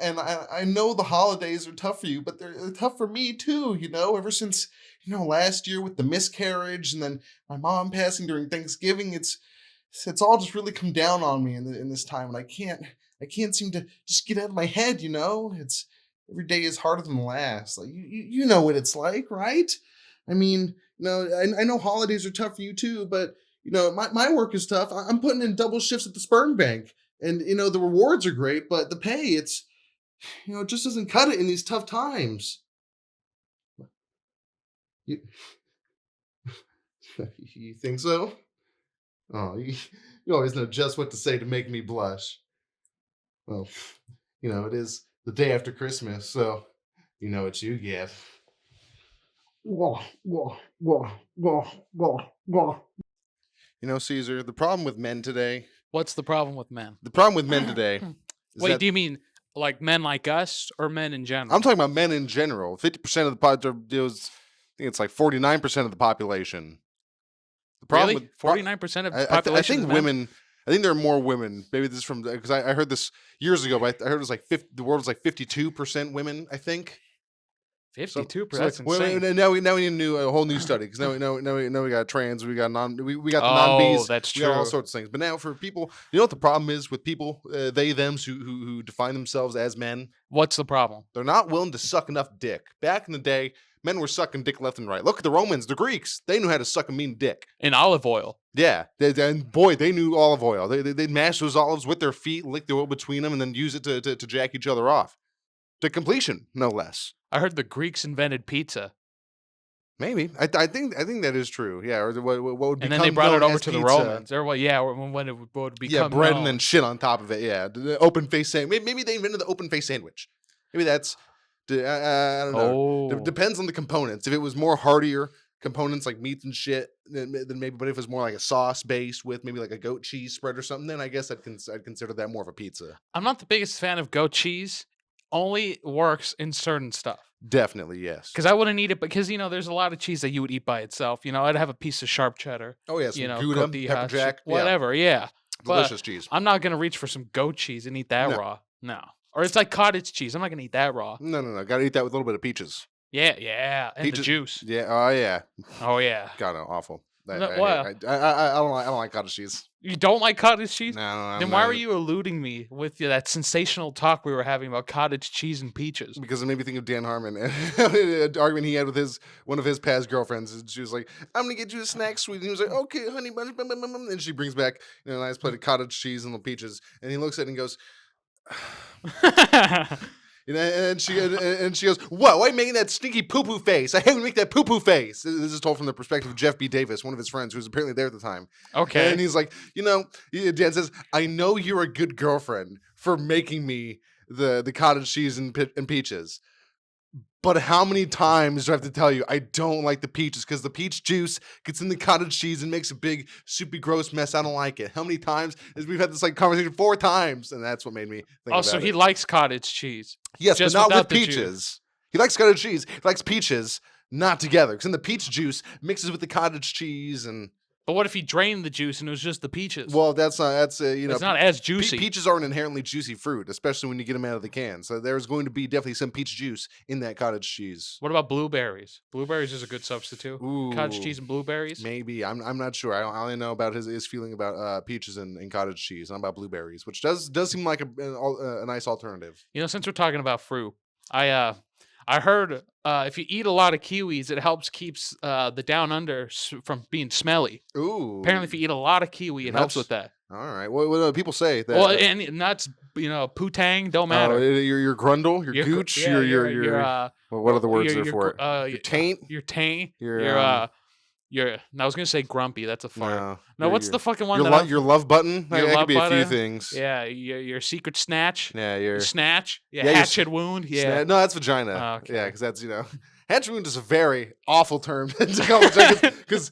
and I know the holidays are tough for you, but they're tough for me too. Ever since last year with the miscarriage, and then my mom passing during Thanksgiving, it's all just really come down on me in this time, and I can't seem to just get out of my head. It's every day is harder than the last. Like you know what it's like, right? I mean, I know holidays are tough for you too, but my work is tough. I'm putting in double shifts at the sperm bank, and the rewards are great, but the pay, it just doesn't cut it in these tough times. You, you think so? Oh, you always know just what to say to make me blush. Well, it is the day after Christmas, so you know what you get. Whoa, whoa, whoa, whoa, whoa, whoa. Caesar, the problem with men today. What's the problem with men? The problem with men today. Wait, do you mean like men like us or men in general? I'm talking about men in general. 50% of the population. I think it's like 49% of the population. The problem really? 49% of the population. I think women. I think there are more women. Maybe this is from because I heard this years ago, but I heard it was like the world was like 52% women. I think 52%. So that's insane. Now we need a whole new study because now we got trans, we got we got the non-Bs. That's we true. got all sorts of things. But now for people, you know what the problem is with people, they thems who define themselves as men. What's the problem? They're not willing to suck enough dick. Back in the day, men were sucking dick left and right. Look at the Romans, the Greeks. They knew how to suck a mean dick. In olive oil. Yeah. And boy, they knew olive oil. They'd mash those olives with their feet, lick the oil between them, and then use it to jack each other off. To completion, no less. I heard the Greeks invented pizza. Maybe. I think that is true. Yeah. Or what would become and then they brought it over to pizza. the Romans. Or when it would become bread known. And then shit on top of it. Yeah. The open face sandwich. Maybe they invented the open face sandwich. Maybe that's. I don't know. It depends on the components. If it was more heartier components like meats and shit, then maybe. But if it was more like a sauce base with maybe like a goat cheese spread or something, then I guess I'd consider that more of a pizza. I'm not the biggest fan of goat cheese. Only works in certain stuff. Definitely, yes. Because I wouldn't eat it because, there's a lot of cheese that you would eat by itself. I'd have a piece of sharp cheddar. Oh, yeah, some Gouda, pepper jack. Whatever, yeah. Delicious cheese. I'm not going to reach for some goat cheese and eat that raw. No. Or it's like cottage cheese. I'm not going to eat that raw. No. Got to eat that with a little bit of peaches. Yeah. And peaches, the juice. Yeah, oh, yeah. Oh, yeah. God, no, awful. I don't like cottage cheese. You don't like cottage cheese? No. Then why were you eluding me with that sensational talk we were having about cottage cheese and peaches? Because it made me think of Dan Harmon and an argument he had with one of his past girlfriends. And she was like, "I'm gonna get you a snack, sweet." And he was like, "Okay, honey." And she brings back a nice plate of cottage cheese and the peaches. And he looks at it and goes. And she goes, "Whoa, why are you making that stinky poo-poo face? I hate when you make that poo-poo face." This is told from the perspective of Jeff B. Davis, one of his friends who was apparently there at the time. Okay. And he's like, Dan says, "I know you're a good girlfriend for making me the cottage cheese and peaches. But how many times do I have to tell you I don't like the peaches because the peach juice gets in the cottage cheese and makes a big, soupy, gross mess. I don't like it. How many times? We've had this conversation 4 times, and that's what made me think about it. So he likes cottage cheese. Yes, but not with peaches. He likes cottage cheese. He likes peaches, not together. Because then the peach juice mixes with the cottage cheese and... But what if he drained the juice and it was just the peaches? Well, it's not as juicy. Peaches are an inherently juicy fruit, especially when you get them out of the can. So there's going to be definitely some peach juice in that cottage cheese. What about blueberries? Blueberries is a good substitute. Ooh, cottage cheese and blueberries? Maybe. I'm not sure. I only know about his feeling about peaches and cottage cheese, not about blueberries, which does seem like a nice alternative. Since we're talking about fruit, I heard if you eat a lot of kiwis, it helps keeps the down under from being smelly. Ooh. Apparently, if you eat a lot of kiwi, it helps with that. All right. Well, people say that. Well, and that's putang don't matter. Your grundle, your gooch, your what are the words there for it? Your taint. Your taint. I was gonna say grumpy. That's a fart. No, what's the fucking one? Your love button. That could be a few things. Yeah, your secret snatch. Yeah, your snatch. Yeah, hatchet wound. Yeah, no, that's vagina. Oh, okay. Yeah, because that's hatchet wound is a very awful term to call it because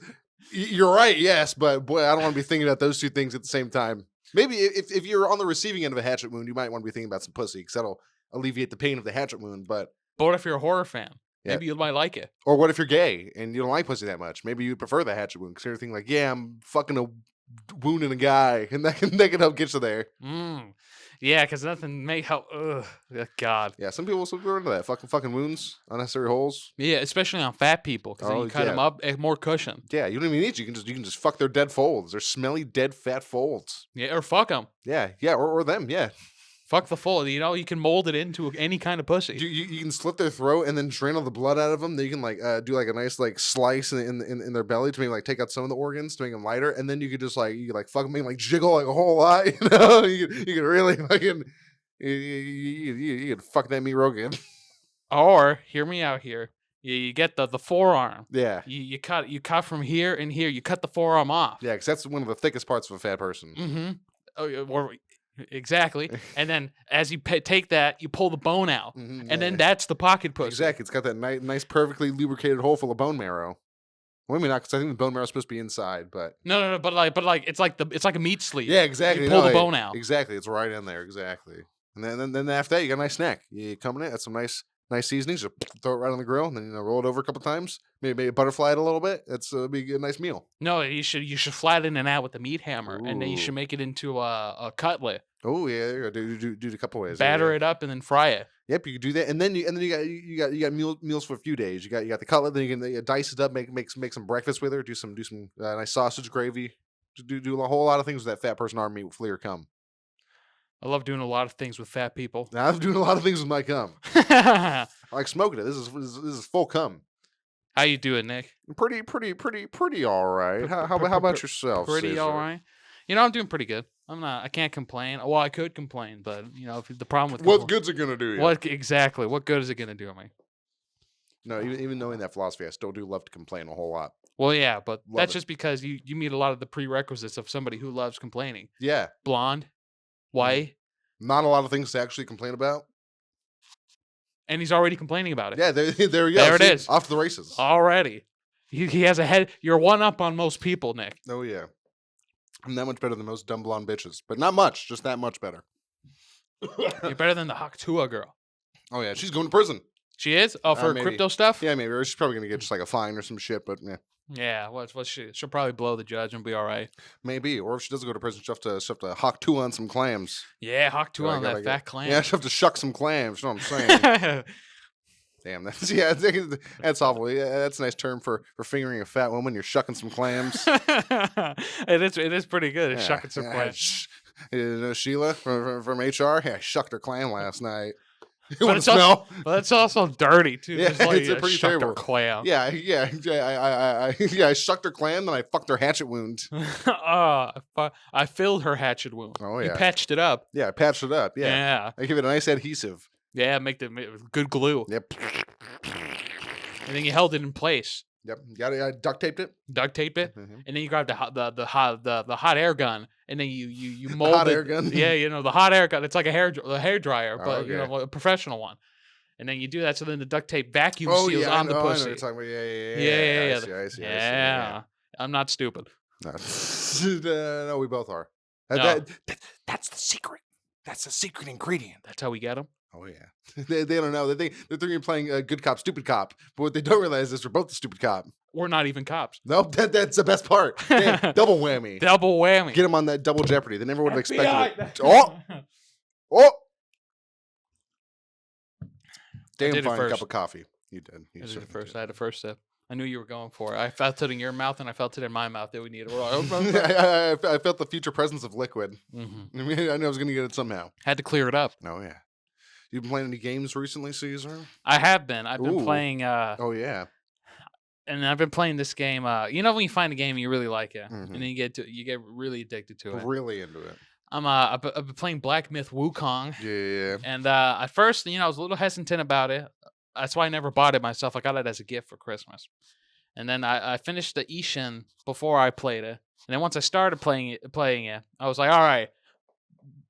you're right. Yes, but boy, I don't want to be thinking about those two things at the same time. Maybe if you're on the receiving end of a hatchet wound, you might want to be thinking about some pussy because that'll alleviate the pain of the hatchet wound. But what if you're a horror fan? Yeah. Maybe you might like it. Or what if you're gay and you don't like pussy that much? Maybe you prefer the hatchet wound because you're thinking like, yeah, I'm fucking wounding a guy, and that can help get you there. Yeah, because nothing may help. Ugh, God. Yeah, some people are into that. Fucking wounds, unnecessary holes. Yeah, especially on fat people, because then you Oh cut them yeah, up, more cushion. yeah. You don't even need to. You can just fuck their dead folds. They're smelly, dead, fat folds. Yeah, or fuck them. Yeah, yeah, or them. Yeah, Fuck the fold. You know, you can mold it into any kind of pussy. you can slit their throat and then drain all the blood out of them. Then you can like do like a nice like slice in their belly to maybe like take out some of the organs to make them lighter. And then you could just like fuck them, like jiggle like a whole lot. You know, you could really fucking you could fuck that meat Rogan. Or hear me out here. You get the forearm. Yeah. You cut from here and here. You cut the forearm off. Yeah, because that's one of the thickest parts of a fat person. Mm-hmm. Oh, or exactly. And then as you take that, you pull the bone out, and then that's the pocket pussy. Exactly. It's got that nice, perfectly lubricated hole full of bone marrow. Well, maybe not, because I think the bone marrow is supposed to be inside, but No. But like it's like a meat sleeve. yeah, exactly. You pull the bone out. Exactly, it's right in there. Exactly. And then after that, you got a nice snack. You come in it, that's some nice seasonings. You throw it right on the grill, and then roll it over a couple times. Maybe butterfly it a little bit. It's be a nice meal. No, you should flatten it out with the meat hammer, and then you Ooh. should make it into a cutlet. Oh yeah, there you go. Do it a couple ways. Batter Yeah. it up and then fry it. Yep, you can do that, and then you got meals for a few days. You got the cutlet, then you can dice it up, make some breakfast with her, do some nice sausage gravy, do a whole lot of things with that fat person arm meat with flea or cum. I love doing a lot of things with fat people. Now, I'm doing a lot of things with my cum. I like smoking it. This is full cum. How you doing, Nick? Pretty all right. How about yourself? Pretty Caesar? all right. You know, I'm doing pretty good. I can't complain. Well, I could complain, but the problem with What good's it gonna do you? what exactly? What good is it gonna do me? No, even knowing that philosophy, I still do love to complain a whole lot. Well, yeah, but Love that's it. just because you meet a lot of the prerequisites of somebody who loves complaining. Yeah, Blonde, white, not a lot of things to actually complain about. and he's already complaining about it. Yeah, there you go. There it See? is. Off to the races. Already. He has a head. You're one up on most people, Nick. Oh yeah, I'm that much better than most dumb blonde bitches, but not much, just that much better. You're better than the Haktua girl. Oh yeah, she's going to prison. She is? Oh, for Maybe. crypto stuff? Yeah, maybe. Or she's probably gonna get just like a fine or some shit, but yeah, Yeah, she'll probably blow the judge and be all right. maybe. Or if she doesn't go to prison, she'll have to hawk two on some clams. Yeah, Haktua on Gotta that fat clam. Yeah, she'll have to shuck some clams. You know what I'm saying? Damn, that's awful. Yeah, that's a nice term for fingering a fat woman. You're shucking some clams. It is pretty good. It's shucking some clams. You know Sheila from HR? Yeah, I shucked her clam last night. You But want it's to smell? But it's also dirty too. Yeah, Just like, it's a pretty shucked her terrible. clam. Yeah. I shucked her clam, then I fucked her hatchet wound. I filled her hatchet wound. Oh, You yeah. patched it up. Yeah, I patched it up. Yeah. Yeah. I give it a nice adhesive. Yeah, make good glue. Yep. And then you held it in place. Yep. I duct taped it. Duct taped it. Mhm. And then you grabbed the hot air gun, and then you molded hot air gun? Yeah, the hot air gun. It's like a hair dryer, Oh, but okay. a professional one. And then you do that, so then the duct tape vacuum Oh seals yeah, on the I know what pussy. you're talking about. Yeah. I see. Yeah. I'm not stupid. No, no, we both are. No. That's the secret. That's the secret ingredient. That's how we get them. Oh yeah, they don't know. They're thinking you're playing good cop, stupid cop. But what they don't realize is we're both the stupid cop. We're not even cops. Nope, that's the best part. Damn, double whammy. Double whammy. Get them on that double jeopardy. They never would have expected it. FBI. Oh, did damn it fine first. cup of coffee. You did. You I did it certainly first. did. I had a first sip. I knew you were going for it. I felt it in your mouth, and I felt it in my mouth that we needed. I felt the future presence of liquid. Mm-hmm. I mean, I knew I was going to get it somehow. Had to clear it up. Oh yeah. You been playing any games recently, Caesar? I have been. I've been Ooh. playing, Oh yeah. and I've been playing this game. When you find a game and you really like it, Mhm. and then you get really addicted to it. Really into it. I've been playing Black Myth Wukong, Yeah. and at first, I was a little hesitant about it. That's why I never bought it myself. I got it as a gift for Christmas, and then I finished the Ishin before I played it. And then once I started playing it, I was like, all right,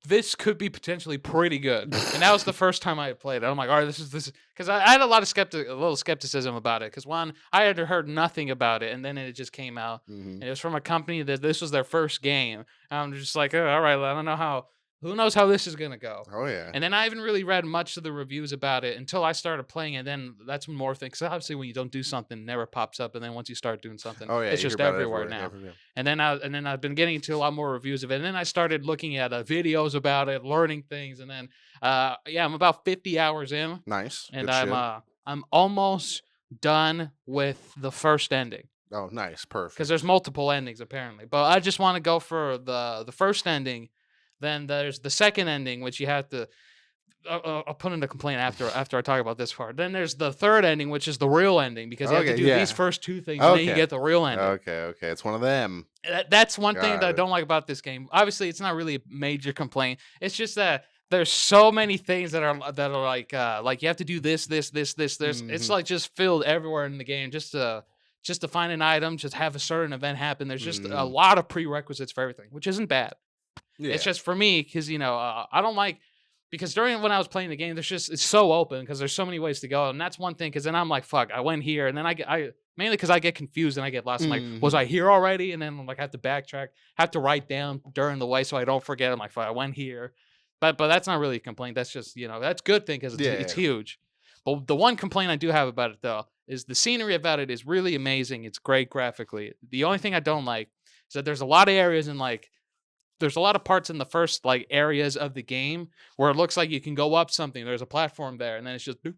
this could be potentially pretty good. And that was the first time I had played it. I'm like, all right, this is because I had a little skepticism about it. Because one, I had heard nothing about it, and then it just came out, Mm-hmm. and it was from a company that this was their first game. And I'm just like, oh, all right, I don't know how who knows how this is gonna go? Oh yeah. And then I haven't really read much of the reviews about it until I started playing it. Then that's when more things. 'Cause obviously, when you don't do something, it never pops up. And then once you start doing something, Oh yeah. it's You hear just about it everywhere everywhere. now. Everywhere. And then I've been getting into a lot more reviews of it. And then I started looking at videos about it, learning things. And then yeah, I'm about 50 hours in, Nice. and Good shit. I'm almost done with the first ending. Oh, nice. Because Perfect. there's multiple endings apparently, but I just want to go for the first ending. Then there's the second ending, which you have to. I'll put in a complaint after I talk about this part. Then there's the third ending, which is the real ending, because you have to Okay. do these Yeah. first two things, and then you Okay. get the real ending. Okay. Okay. It's one of them. That's one thing that Got I it. don't like about this game. Obviously, it's not really a major complaint. It's just that there's so many things that are like you have to do this. It's Hmm. like just filled everywhere in the game just to find an item, just have a certain event happen. There's just a Hmm. lot of prerequisites for everything, which isn't bad. It's Yeah. just for me because I don't like because during when I was playing the game, it's so open because there's so many ways to go, and that's one thing. Because then I'm like, fuck, I went here, and then I mainly because I get confused and I get lost. I'm like, was Hmm. I here already? And then like I have to backtrack, have to write down during the way so I don't forget. I'm like, fuck, I went here, but that's not really a complaint. That's just that's a good thing because it's Yeah. huge. But the one complaint I do have about it though is the scenery about it is really amazing. It's great graphically. The only thing I don't like is that there's a lot of areas in like there's a lot of parts in the first like areas of the game where it looks like you can go up something. There's a platform there, and then it's just boop,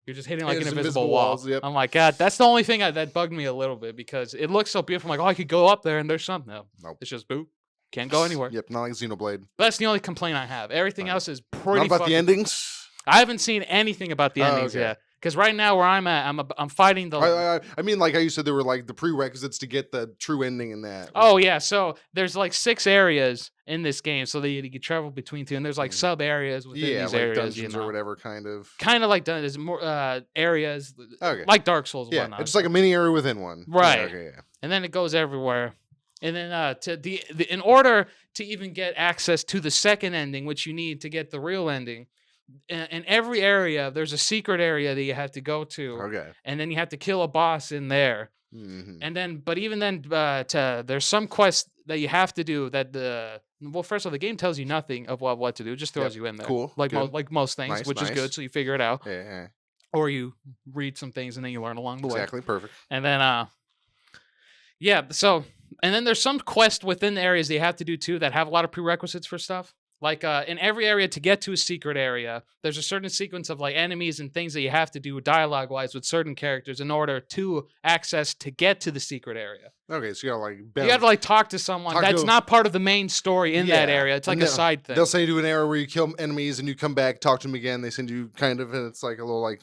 you're just hitting like an It's invisible invisible wall. walls. Yep. I'm like, God, that's the only thing that bugged me a little bit because it looks so beautiful. I'm like, oh, I could go up there and there's something. No, Nope. it's just boop, can't go anywhere. Yep. Not like Xenoblade. That's the only complaint I have. Everything Nice. else is Not pretty. about the Fucking, endings. I haven't seen anything about the Oh, endings okay. yet. Because right now where I'm at, I'm fighting the. I mean, like how you said, there were like the prerequisites to get the true ending in that. Oh yeah, so there's like 6 areas in this game, so that you can travel between two, and there's like Mm. sub areas within Yeah, these like areas, dungeons or whatever, kind of. kind of like there's more areas Okay. like Dark Souls and Yeah, whatnot, it's like a mini area within one. Yeah, right? okay. Yeah. And then it goes everywhere, and then in order to even get access to the second ending, which you need to get the real ending, in every area there's a secret area that you have to go to, Okay. and then you have to kill a boss in there. Hmm. And then, but even then, there's some quests that you have to do that first of all, the game tells you nothing of what to do. It just throws Yep. you in there, Cool. like Good. like most things, Nice. which is good. Nice. So you figure it out, Yeah. Yeah. or you read some things and then you learn along the way. Exactly. Perfect. And then, yeah. So, and then there's some quests within the areas that you have to do too that have a lot of prerequisites for stuff. Like in every area to get to a secret area, there's a certain sequence of like enemies and things that you have to do dialogue wise with certain characters in order to access to get to the secret area. Okay, so you gotta like You bounce. have to like talk to someone Talk that's to- not part of the main story in that Yeah, area. It's like and a side thing. They'll say do an area where you kill enemies and you come back, talk to them again. They send you kind of, and it's like a little like,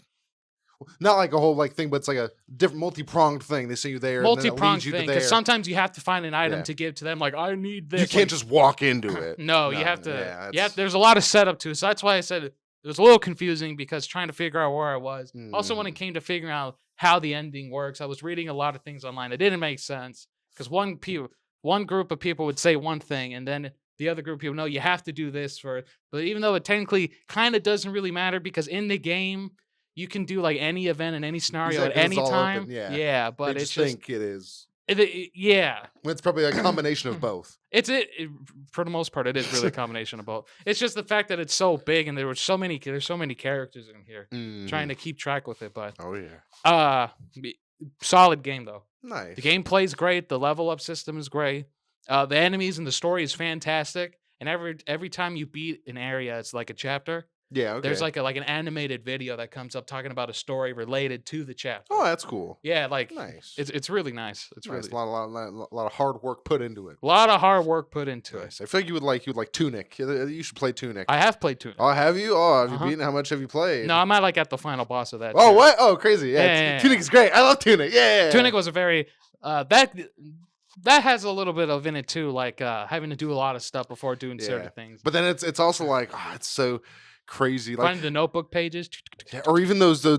not like a whole like thing, but it's like a different multi-pronged thing. They send you there, and then it Multi-pronged leads you thing, to there. because sometimes you have to find an item Yeah. to give to them. Like, I need this. You can't like, just walk into it. No, you have to. Yeah, Yeah, there's a lot of setup to it. So that's why I said it was a little confusing because trying to figure out where I was. Also, when it came to figuring out how the ending works, I was reading a lot of things online. It didn't make sense because one group of people would say one thing, and then the other group of people, no, you have to do this for it. But even though it technically kind of doesn't really matter because in the game you can do like any event in any scenario Exactly, at it's any all time. open, yeah. Yeah, They but it's just just think it is. yeah. It's probably a combination of both. For the most part, it is really a combination of both. It's just the fact that it's so big and there's so many characters in here trying to keep track with it. But Oh yeah. solid game though. Nice. The gameplay's great. The level up system is great. The enemies and the story is fantastic. And every time you beat an area, it's like a chapter. Yeah. Okay. There's like an animated video that comes up talking about a story related to the chapter. Oh, that's cool. Yeah, like Nice. it's really nice. It's Nice. really A lot of hard work put into it. a lot of hard work put into it. Nice. I feel like you would like Tunic. You should play Tunic. I have played Tunic. Oh, have you? Oh, have Uh-huh. you beaten? How much have you played? No, I'm not like at the final boss of that. Oh, too. what? Oh, crazy. Yeah. Yeah. Tunic is great. I love Tunic. Yeah. Tunic was a very that has a little bit of in it too, like having to do a lot of stuff before doing certain things. But then it's also like, it's so crazy. Like, Finding the notebook pages. yeah, or even those the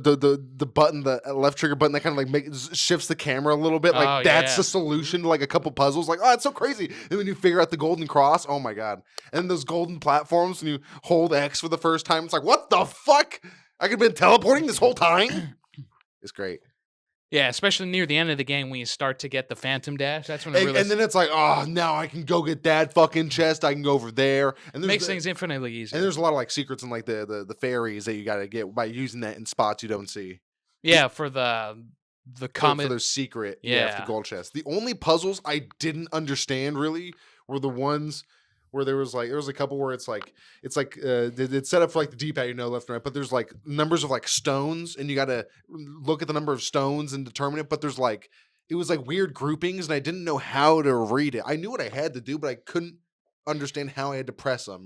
button, the left trigger button that kind of like shifts the camera a little bit. Like Oh, that's yeah. the solution to like a couple puzzles. Like, oh, it's so crazy. And when you figure out the golden cross, oh my god! And those golden platforms, and you hold X for the first time, it's like, what the fuck? I could have been teleporting this whole time. It's great. Yeah, especially near the end of the game when you start to get the Phantom Dash. That's when it really And then it's like, oh, now I can go get that fucking chest. I can go over there, and makes things infinitely easier. there's a lot of like secrets and like the fairies that you got to get by using that in spots you don't see. Yeah, for the For comet. those secret, for the Yeah. gold chest. The only puzzles I didn't understand really were the ones where there was a couple where it's set up for like the D-pad, left and right, but there's like numbers of like stones, and you got to look at the number of stones and determine it. But there's like it was like weird groupings, and I didn't know how to read it. I knew what I had to do, but I couldn't understand how I had to press them.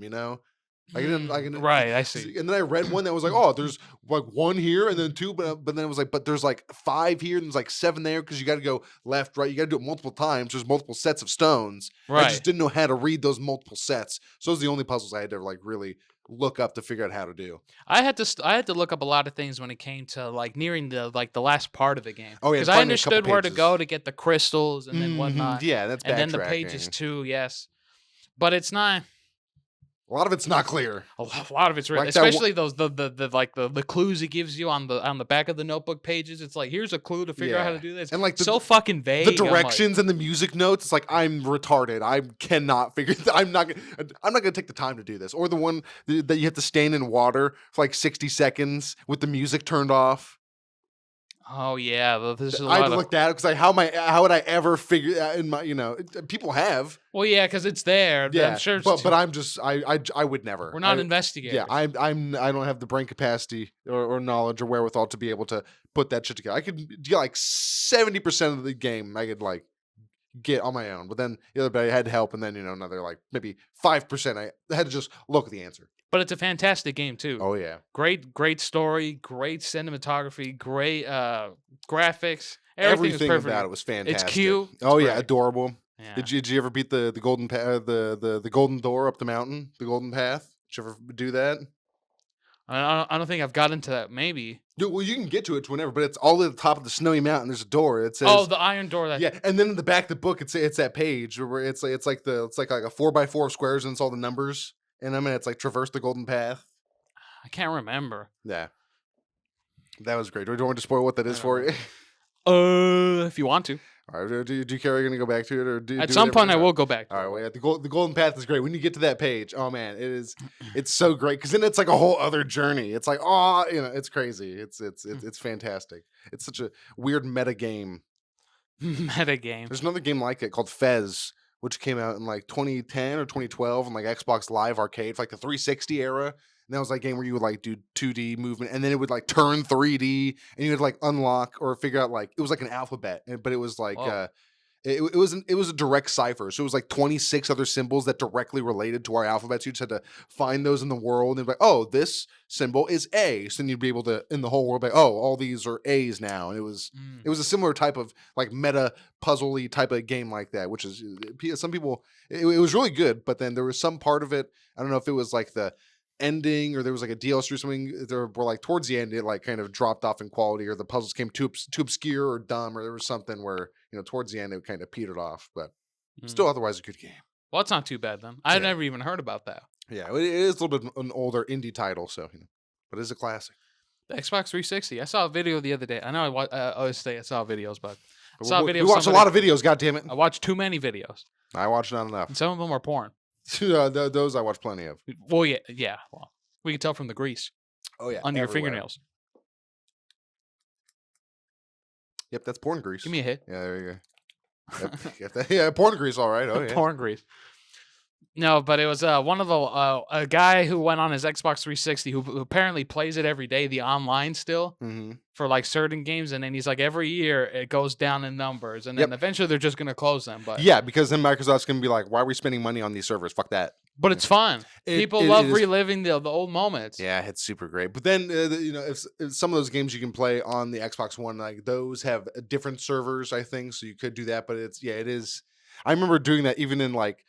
I can, Right, I see. and then I read one that was like, oh, there's like one here and then two, but then it was like, but there's like five here and there's like seven there because you got to go left, right. You got to do it multiple times. There's multiple sets of stones. I just Right. didn't know how to read those multiple sets. So those are the only puzzles I had to like really look up to figure out how to do. I had to look up a lot of things when it came to like nearing the last part of the game Oh yeah, because I finding a couple understood where to pages. go to get the crystals and then whatnot, Yeah, that's and then the pages backtracking. too. Yes, but it's not. A lot of it's not clear. A lot of it's real, Like that especially those the clues it gives you on the back of the notebook pages. It's like here's a clue to figure out how to Yeah. do this. And like So fucking vague. the I'm like, directions and the music notes, it's like I'm retarded. I cannot figure. I'm not gonna take the time to do this. Or the one that you have to stand in water for like 60 seconds with the music turned off. oh yeah, this is a I had lot to of. look that up because how would I ever figure that in my people have. Well, yeah, because it's there. Yeah, I'm sure. It's but I'm just I would never. we're not I investigators. I don't have the brain capacity or knowledge or wherewithal to be able to put that shit together. I could get like 70% of the game. I could like get on my own, but then the other bit I had help, and then another like maybe 5% I had to just look at the answer. But it's a fantastic game too. Oh yeah, Great story, great cinematography, great graphics. Everything was perfect. about it was fantastic. It's cute. Oh It's yeah, great. adorable. Yeah. Did you ever beat the golden the golden door up the mountain, the golden path? Did you ever do that? I don't think I've got into that. Maybe. Well, you can get to it whenever, but it's all at the top of the snowy mountain. There's a door. It says, Oh, the iron door. That. yeah, and then in the back of the book, it's that page where it's like a 4x4 of squares and it's all the numbers, and it's like traverse the golden path. I can't remember. Yeah, that was great. Do you want me to spoil what that is for you? If you want to. All right, do you care? Are you gonna go back to it, or At some point I will go back. All right, well, yeah, the golden path is great. When you get to that page, oh man, it's so great because then it's like a whole other journey. It's like it's crazy. It's fantastic. It's such a weird meta game. Meta game. There's another game like it called Fez, which came out in like 2010 or 2012 on like Xbox Live Arcade for like the 360 era. And that was like a game where you would like do 2D movement, and then it would like turn 3D, and you would like unlock or figure out like it was like an alphabet, but it was like Whoa. it was a direct cipher. So it was like 26 other symbols that directly related to our alphabets. You just had to find those in the world and be like, oh, this symbol is A. So then you'd be able to in the whole world be like, oh, all these are A's now. And it was a similar type of like meta puzzle-y type of game like that, which is some people it was really good, but then there was some part of it. I don't know if it was like the ending or there was like a DLC or something there were like towards the end it like kind of dropped off in quality or the puzzles came too obscure or dumb or there was something where towards the end it kind of petered off, but still otherwise a good game. Well, it's not too bad then. I've Yeah. never even heard about that. Yeah, it is a little bit an older indie title, so but it's a classic. The Xbox 360. I saw a video the other day. I know I always say I saw videos, but But saw a video we of watch a lot of videos, god damn it. I watched too many videos. I watched not enough. And some of them are porn. Those I watch plenty of. Well, yeah. Well, we can tell from the grease Oh yeah, under your everywhere. fingernails. Yep, that's porn grease. Give me a hit. Yeah, there you go. Yep, yeah, porn grease, all right. Oh yeah. Porn grease. No, but it was one of the a guy who went on his Xbox 360 who apparently plays it every day, the online still Mm-hmm. for like certain games, and then he's like every year it goes down in numbers, and then eventually they're just gonna close them. But yeah, because then Microsoft's gonna be like, why are we spending money on these servers? Fuck that. but it's fun. People It love is- reliving the old moments. Yeah, it's super great. But then if some of those games you can play on the Xbox One, like those have different servers, I think, so you could do that. But it is. I remember doing that even in like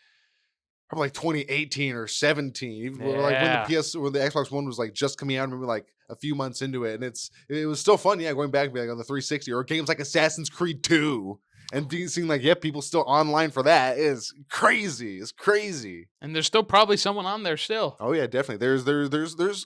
probably like 2018 or 17, even like when the Xbox One was like just coming out. I remember like a few months into it, and it was still fun. Yeah, going back and be like on the 360 or games like Assassin's Creed 2. And seeing like, people still online for that is crazy. It's crazy. And there's still probably someone on there still. Oh yeah, definitely. There's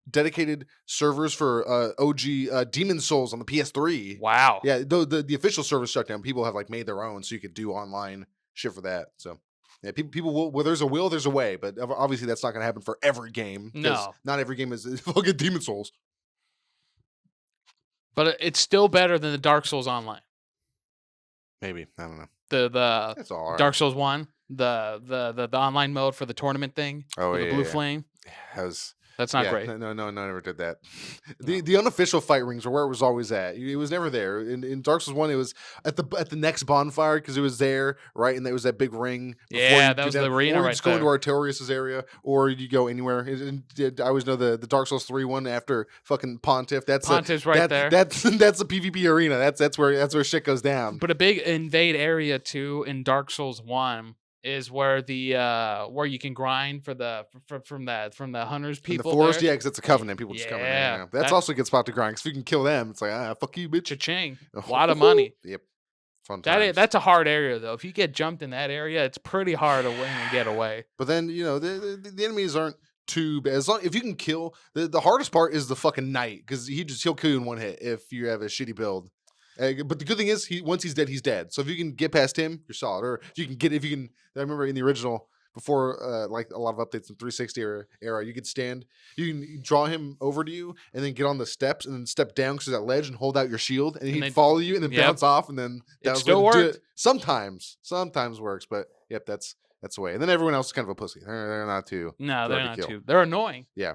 dedicated servers for OG Demon Souls on the PS3. Wow. Yeah, the official servers shut down. People have like made their own, so you could do online shit for that. So yeah, people will. Well, there's a will, there's a way, but obviously that's not going to happen for every game. No. Not every game is fucking Demon Souls. But it's still better than the Dark Souls Online. Maybe, I don't know. The It's all right. Dark Souls 1, the online mode for the tournament thing. Oh with yeah, the blue yeah. flame. That's not great. No, never did that. The unofficial fight rings are where it was always at. It was never there. In Dark Souls 1, it was at the next bonfire because it was there, right? And there was that big ring. Yeah, that was the arena or right just go into Artorias' area, or you go anywhere. I always know the Dark Souls 3 one after fucking Pontiff. Pontiff's right there. That's the PvP arena. That's where shit goes down. But a big invade area too in Dark Souls 1 is where the where you can grind from the hunters people in the forest, there. yeah, because it's a covenant. People just come in there. Yeah. That's also a good spot to grind because if you can kill them, it's like fuck you, bitch. Cha-ching. A lot of money. Yep. Fun times. That's a hard area though. If you get jumped in that area, it's pretty hard to win and get away. But then the enemies aren't too bad. If you can kill the hardest part is the fucking knight because he'll kill you in one hit if you have a shitty build. But the good thing is, once he's dead, he's dead. So if you can get past him, you're solid. Or if you can. I remember in the original, before like a lot of updates in 360 era, you can draw him over to you, and then get on the steps, and then step down because that ledge, and hold out your shield, and he'd follow you, and then bounce off, and then that still works. Sometimes works, but yep, that's the way. And then everyone else is kind of a pussy. They're not too. No, they're not too. They're annoying. Yeah.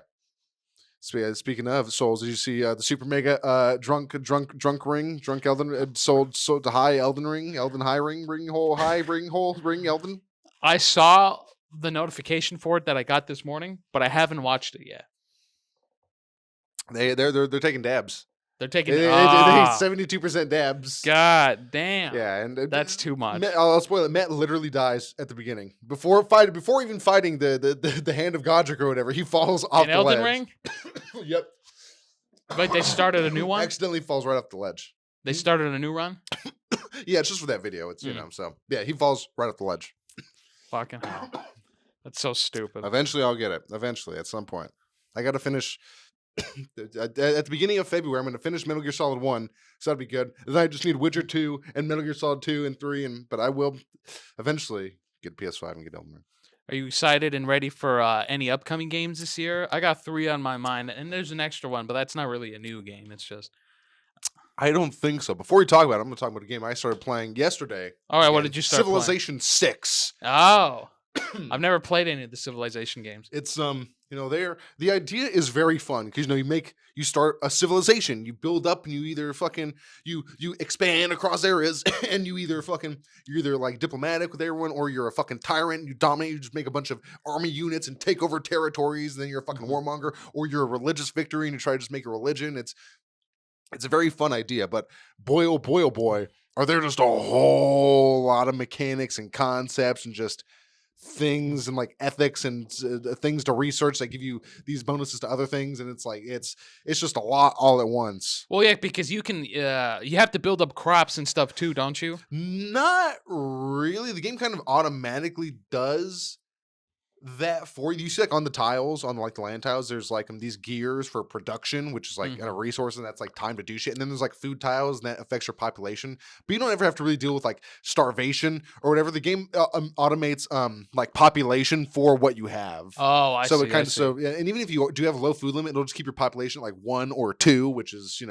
Speaking of souls, did you see the super mega drunk Elden sold to high Elden ring, Elden high ring Elden? I saw the notification for it that I got this morning, but I haven't watched it yet. They're taking dabs. They're taking 72% dabs. God damn. Yeah, and that's too much. I'll spoil it. Matt literally dies at the beginning before even fighting the hand of Godric or whatever. He falls off the Elden ledge. Ring. Yep. Wait, they started a new one. Accidentally falls right off the ledge. They started a new run. Yeah, it's just for that video. It's so yeah, he falls right off the ledge. Fucking hell. That's so stupid. Eventually, I'll get it. Eventually, at some point, I got to finish. At the beginning of February, I'm going to finish Metal Gear Solid 1, so that'd be good. Then I just need Witcher 2 and Metal Gear Solid 2 and 3, but I will eventually get PS5 and get Elden Ring. Are you excited and ready for any upcoming games this year? I got 3 on my mind, and there's an extra one, but that's not really a new game. It's just... I don't think so. Before we talk about it, I'm going to talk about a game I started playing yesterday. All right, what did you start Civilization 6. Oh. I've never played any of the Civilization games. It's the idea is very fun because you start a civilization, you build up, and you either fucking you expand across areas, and you're either like diplomatic with everyone, or you're a fucking tyrant and you dominate. You just make a bunch of army units and take over territories, and then you're a fucking warmonger, or you're a religious victory and you try to just make a religion. It's a very fun idea, but boy, oh boy, oh boy, are there just a whole lot of mechanics and concepts and just things and like ethics and things to research that give you these bonuses to other things, and it's like it's just a lot all at once. Well, yeah, because you can you have to build up crops and stuff too, don't you? Not really. The game kind of automatically does that for you. You see, like on the tiles, on like the land tiles, there's like these gears for production, which is like a resource, and that's like time to do shit. And then there's like food tiles, and that affects your population. But you don't ever have to really deal with like starvation or whatever. The game automates like population for what you have. Oh, I see. So it kind of and even if you do have a low food limit, it'll just keep your population at like 1 or 2, which is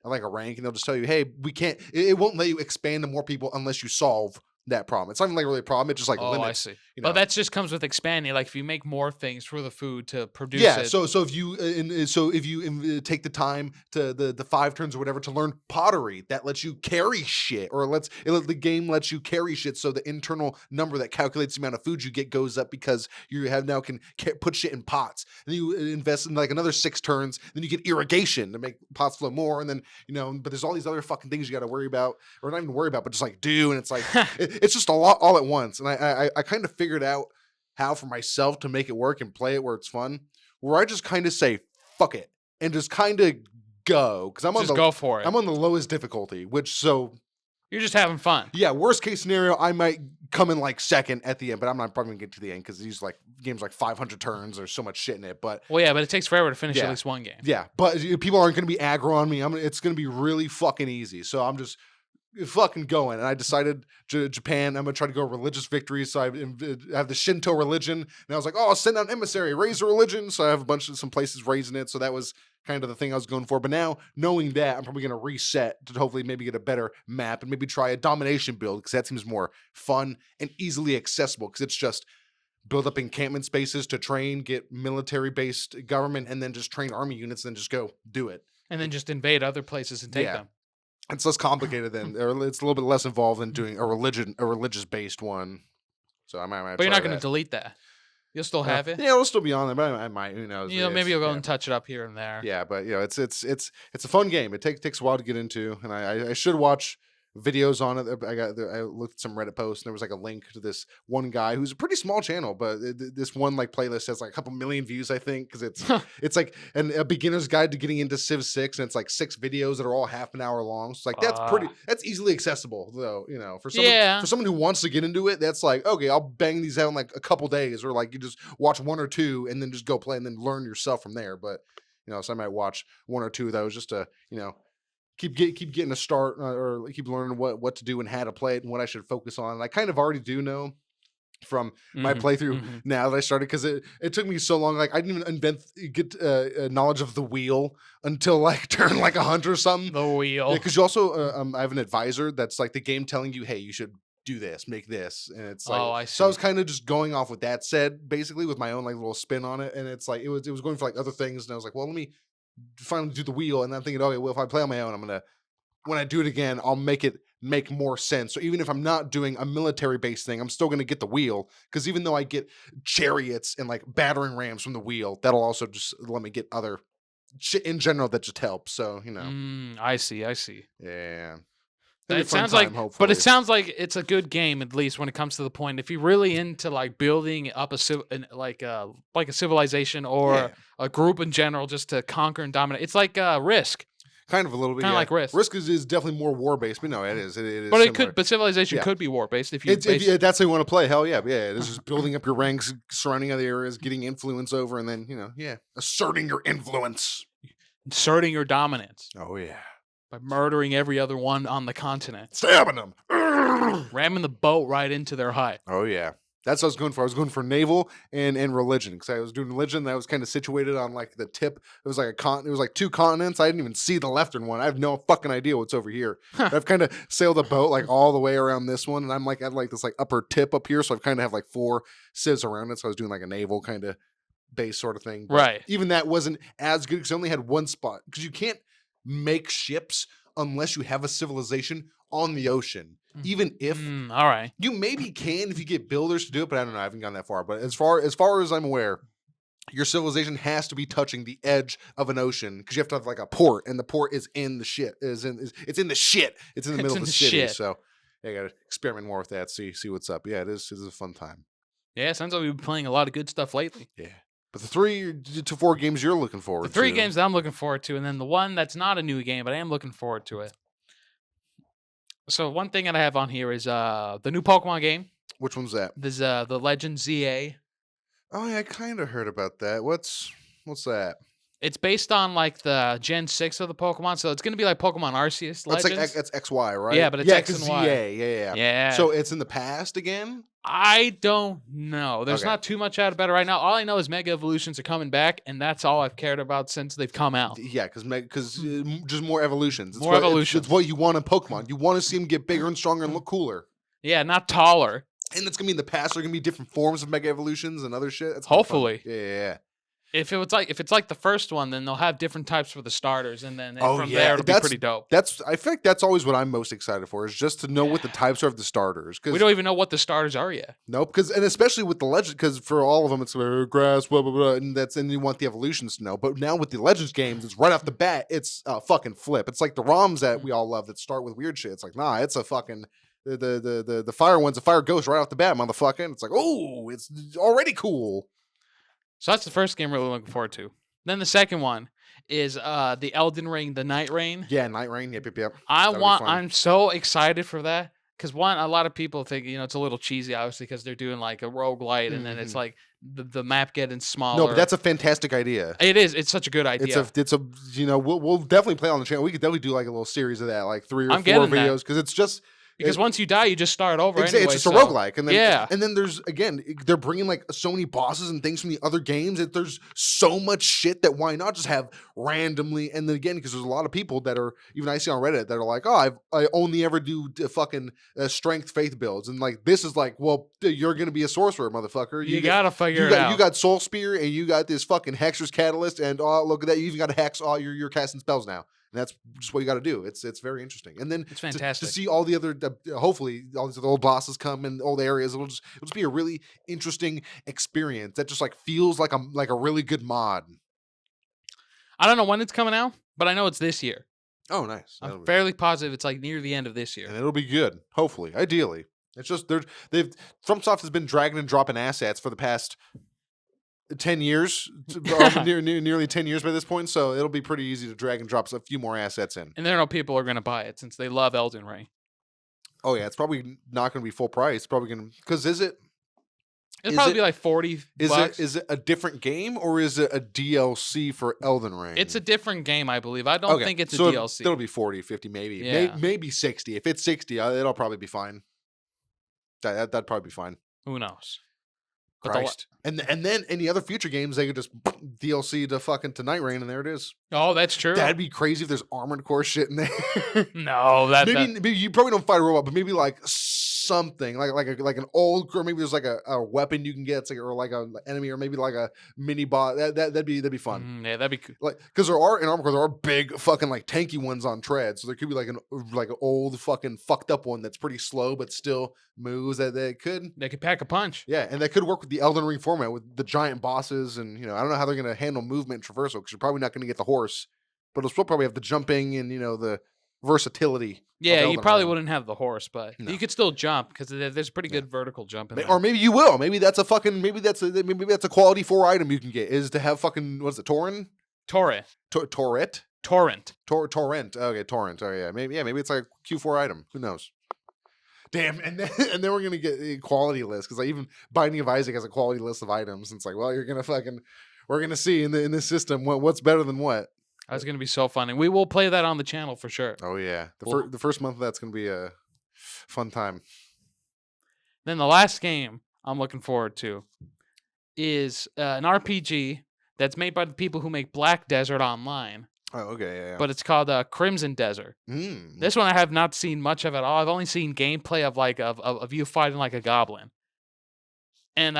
like a rank, and they'll just tell you, hey, we can't. It won't let you expand to more people unless you solve that problem. It's not even like really a problem. It just like limits. I see. But that just comes with expanding. Like if you make more things for the food to produce. Yeah. So if you take the time to the 5 turns or whatever to learn pottery, that lets you carry shit, or the game lets you carry shit. So the internal number that calculates the amount of food you get goes up because you have now can put shit in pots. And you invest in like another 6 turns, then you get irrigation to make pots flow more. And then but there's all these other fucking things you got to worry about, or not even worry about, but just like do. And it's like it's just a lot all at once. And I kind of figured out how for myself to make it work and play it where it's fun, where I just kind of say fuck it and just kind of go, because go for it. I'm on the lowest difficulty, which so You're just having fun. Yeah, worst case scenario, I might come in like second at the end, but I'm not probably gonna get to the end because these like games like 500 turns. There's so much shit in it. But Well, yeah, but it takes forever to finish Yeah. at least one game. yeah, but people aren't gonna be aggro on me. It's gonna be really fucking easy. So I'm just fucking going. And I decided Japan, I'm gonna try to go religious victories. So I have the Shinto religion, and I was like, oh, I'll send out an emissary, raise a religion. So I have some places raising it. So that was kind of the thing I was going for. But now knowing that, I'm probably gonna reset to hopefully maybe get a better map and maybe try a domination build because that seems more fun and easily accessible because it's just build up encampment spaces to train, get military based government, and then just train army units, and then just go do it. And then just invade other places and take Yeah. them. It's less complicated than, or it's a little bit less involved than doing a religious based one. So I might But you're try not going to that. delete that. You'll still have it. Yeah, it'll still be on there, but I might. Who knows? Maybe you'll go yeah. and touch it up here and there. Yeah, but it's a fun game. It takes a while to get into, and I should watch videos on it. I looked at some Reddit posts, and there was like a link to this one guy who's a pretty small channel, but this one like playlist has like a couple million views, I think, because it's like a beginner's guide to getting into Civ 6, and it's like 6 videos that are all half an hour long. So it's like that's easily accessible though, for someone who wants to get into it. That's like, okay, I'll bang these out in like a couple days, or like you just watch 1 or 2 and then just go play and then learn yourself from there. But so I might watch 1 or 2 that was just to keep getting a start, or keep learning what to do and how to play it and what I should focus on. And I kind of already do know from my playthrough now that I started, because it took me so long. Like I didn't even get knowledge of the wheel until like turn like 100 or something. The wheel. Because you also I have an advisor that's like the game telling you, hey, you should do this, make this, and it's like, I see. So I was kind of just going off with that said, basically with my own like little spin on it, and it's like it was going for like other things, and I was like, well, let me finally do the wheel, and I'm thinking, okay, well, if I play on my own, when I do it again, I'll make it make more sense. So even if I'm not doing a military based thing, I'm still going to get the wheel, because even though I get chariots and like battering rams from the wheel, that'll also just let me get other shit in general that just helps. So I see. Yeah. It sounds like it's a good game, at least when it comes to the point. If you're really into like building up a civilization or a group in general, just to conquer and dominate, it's like Risk. Kind of a little bit, kind of like Risk. Risk is definitely more war based, but no, it is. It is. But similar. But Civilization could be war based if you. If that's how you want to play. Hell yeah, yeah. This is building up your ranks, surrounding other areas, getting influence over, and then asserting your influence, asserting your dominance. Oh yeah. By murdering every other one on the continent. Stabbing them. Ramming the boat right into their hut. Oh, yeah. That's what I was going for. I was going for naval and religion, because I was doing religion. And I was kind of situated on like the tip. It was like it was like 2 continents. I didn't even see the left one. I have no fucking idea what's over here. I've kind of sailed a boat like all the way around this one, and I'm like at like this like upper tip up here. So I've kind of have like 4 civs around it. So I was doing like a naval kind of base sort of thing. But right. Even that wasn't as good because I only had 1 spot, because you can't make ships unless you have a civilization on the ocean. Even if all right, you maybe can if you get builders to do it, but I don't know. I haven't gone that far. But as far as I'm aware, your civilization has to be touching the edge of an ocean, because you have to have like a port, and the port is in the shit. It's in the shit. It's in the middle of the city. Shit. So I gotta experiment more with that. See what's up. Yeah, it is a fun time. Yeah, sounds like we've been playing a lot of good stuff lately. Yeah. But the 3 to 4 games you're looking forward to. The 3 games that I'm looking forward to, and then the one that's not a new game, but I am looking forward to it. So one thing that I have on here is the new Pokemon game. Which one's that? There's the Legend ZA. Oh yeah, I kind of heard about that. What's that? It's based on like the Gen 6 of the Pokemon, so it's going to be like Pokemon Arceus Legends. That's XY, right? Yeah, but it's X and Y. Yeah. So it's in the past again? I don't know. There's not too much out about it right now. All I know is Mega Evolutions are coming back, and that's all I've cared about since they've come out. Yeah, because just more evolutions. It's what you want in Pokemon. You want to see them get bigger and stronger and look cooler. Yeah, not taller. And it's going to be in the past. There are going to be different forms of Mega Evolutions and other shit. That's hopefully. Yeah. If it's like the first one, then they'll have different types for the starters, and then from there it'll be pretty dope. I feel like that's always what I'm most excited for, is just to know what the types are of the starters. We don't even know what the starters are yet. Nope, and especially with the legend, because for all of them it's grass, blah blah blah, and you want the evolutions to know. But now with the Legends games, it's right off the bat, it's a fucking flip. It's like the ROMs that we all love that start with weird shit. It's like, nah, it's a fucking the fire one's a fire ghost right off the bat, motherfucker. It's like, oh, it's already cool. So that's the first game we're really looking forward to. Then the second one is the Elden Ring, the Night Rain. Yeah, Night Rain. Yep. That'll be fun. I'm so excited for that because one, a lot of people think it's a little cheesy, obviously, because they're doing like a roguelite and then it's Mhm. like the map getting smaller. No, but that's a fantastic idea. It is. It's such a good idea. It's a we'll definitely play on the channel. We could definitely do like a little series of that, like 3 or I'm 4 getting that. videos, because it's just Because it- once you die, you just start over It's anyway. just a so- roguelike. And then, Yeah. and then there's, again, they're bringing like so many bosses and things from the other games that there's so much shit that why not just have randomly. And then again, because there's a lot of people that are, even I see on Reddit, that are like, oh, I only ever do fucking strength faith builds. And like, this is like, well, you're going to be a sorcerer, motherfucker. You got to figure it out. You got Soul Spear and you got this fucking Hexer's Catalyst. And oh, look at that. You even got a Hex. Oh, you're casting spells now. And that's just what you got to do. It's very interesting. And then It's fantastic. to see all the other, hopefully all these other old bosses come in all the areas. It'll just be a really interesting experience that just like feels like a really good mod. I don't know when it's coming out, but I know it's this year. Oh, nice. I'm fairly positive it's like near the end of this year. And it'll be good. Hopefully, ideally. It's just FromSoft has been dragging and dropping assets for the past 10 years, nearly 10 years by this point, so it'll be pretty easy to drag and drop a few more assets in. And there are people are going to buy it since they love Elden Ring. Oh yeah, it's probably not going to be full price. It's probably going to, because It'll Is probably it- be like 40 bucks. is it a different game or is it a DLC for Elden Ring? It's a different game, I believe. I don't think it's a so DLC. It'll be 40, 50 maybe. Yeah. Maybe 60. If it's 60, it'll probably be fine. That'd probably be fine. Who knows? But Christ. And then any other future games, they could just DLC to Night Rain, and there it is. Oh, that's true. That'd be crazy if there's Armored Core shit in there. No, maybe you probably don't fight a robot, but maybe like something like an old, or maybe there's like a weapon you can get, or like an enemy, or maybe like a mini bot. That'd be fun. Yeah, that'd be cool. Like, because there are in Armored Core, there are big fucking like tanky ones on tread, so there could be like an old fucking fucked up one that's pretty slow but still moves. They could pack a punch. Yeah, and that could work with the Elden Ring format with the giant bosses, and I don't know how they're going to handle movement and traversal, because you're probably not going to get the horse, but it'll still probably have the jumping and the versatility. Yeah, you Elden probably Ring. wouldn't have the horse, but No. you could still jump because there's pretty good vertical jumping. Or maybe you will. Maybe that's a a quality 4 item you can get, is to have fucking, what's it, Torrent? Torrent. Torrent. Torrent. Okay, Torrent. Oh yeah, maybe it's like a Q4 item. Who knows? Damn, and then we're gonna get a quality list, because like even Binding of Isaac has a quality list of items. And it's like, well, we're gonna see in this system what's better than what. That's gonna be so fun, and we will play that on the channel for sure. Oh yeah, Cool. the first month of that's gonna be a fun time. Then the last game I'm looking forward to is an RPG that's made by the people who make Black Desert Online, Oh okay, yeah. but it's called Crimson Desert. This one I have not seen much of at all. I've only seen gameplay of you fighting like a goblin, and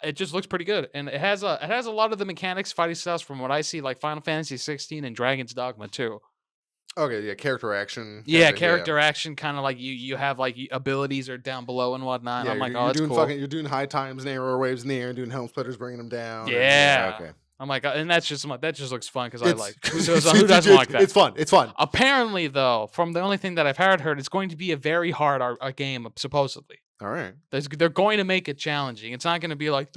it just looks pretty good. And it has a lot of the mechanics, fighting styles from what I see, like Final Fantasy 16 and Dragon's Dogma 2. Okay, yeah, character action. Yeah, character action, kind of like you have like abilities are down below and whatnot. Yeah, I'm like, you're oh, that's doing cool. you're doing high times and arrow waves in the air, and doing helm splitters, bringing them down. Yeah. Okay. I'm like, and that just looks fun because I It's- like who doesn't like that? It's fun. It's fun. Apparently, though, from the only thing that I've heard, it's going to be a very hard game, supposedly. All right. They're going to make it challenging. It's not going to be like,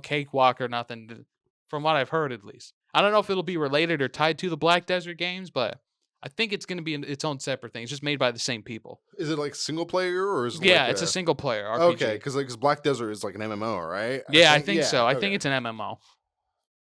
cakewalk or nothing, from what I've heard, at least. I don't know if it'll be related or tied to the Black Desert games, but I think it's going to be its own separate thing. It's just made by the same people. Is it like single player, or is it Yeah, like it's a single player RPG. Okay, because Black Desert is like an MMO, right? Yeah, I think so. I okay. think it's an MMO.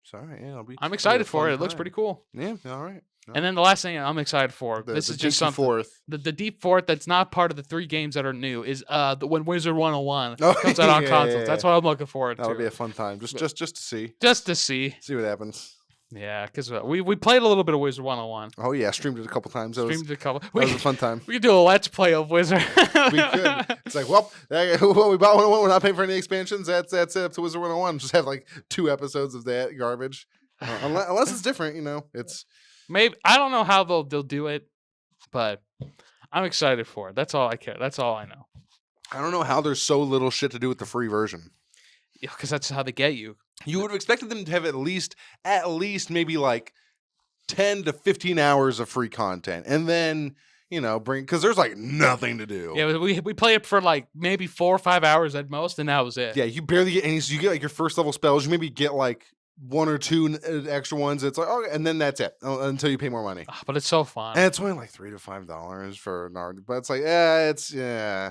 Sorry, yeah, I'm excited for it. It looks pretty cool. Yeah, all right. And then the last thing I'm excited for, this is just something. Fourth. The Deep Fourth that's not part of the 3 games that are new is when Wizard 101 Oh, comes out on yeah, consoles. yeah, That's yeah. what I'm looking forward to. That'll be a fun time. Just to see. Just to see. See what happens. Yeah, because we played a little bit of Wizard 101. Oh yeah, streamed it a couple times. That Streamed a couple. was a fun time. We could do a Let's Play of Wizard. We could. It's like, well, we bought 101. We're not paying for any expansions. That's it up to Wizard 101. Just have like 2 episodes of that garbage. Unless it's different, it's Maybe I don't know how they'll do it, but I'm excited for it. That's all I care. That's all I know. I don't know how there's so little shit to do with the free version. Yeah, because that's how they get you. You would have expected them to have at least maybe like 10 to 15 hours of free content, and then bring, because there's like nothing to do. Yeah, we play it for like maybe 4 or 5 hours at most, and that was it. Yeah, you barely get any. So you get like your first level spells. You maybe get like one or two extra ones. It's like, oh, and then that's it until you pay more money. But it's so fun. And it's only like $3 to $5 for an art. But it's like, nah.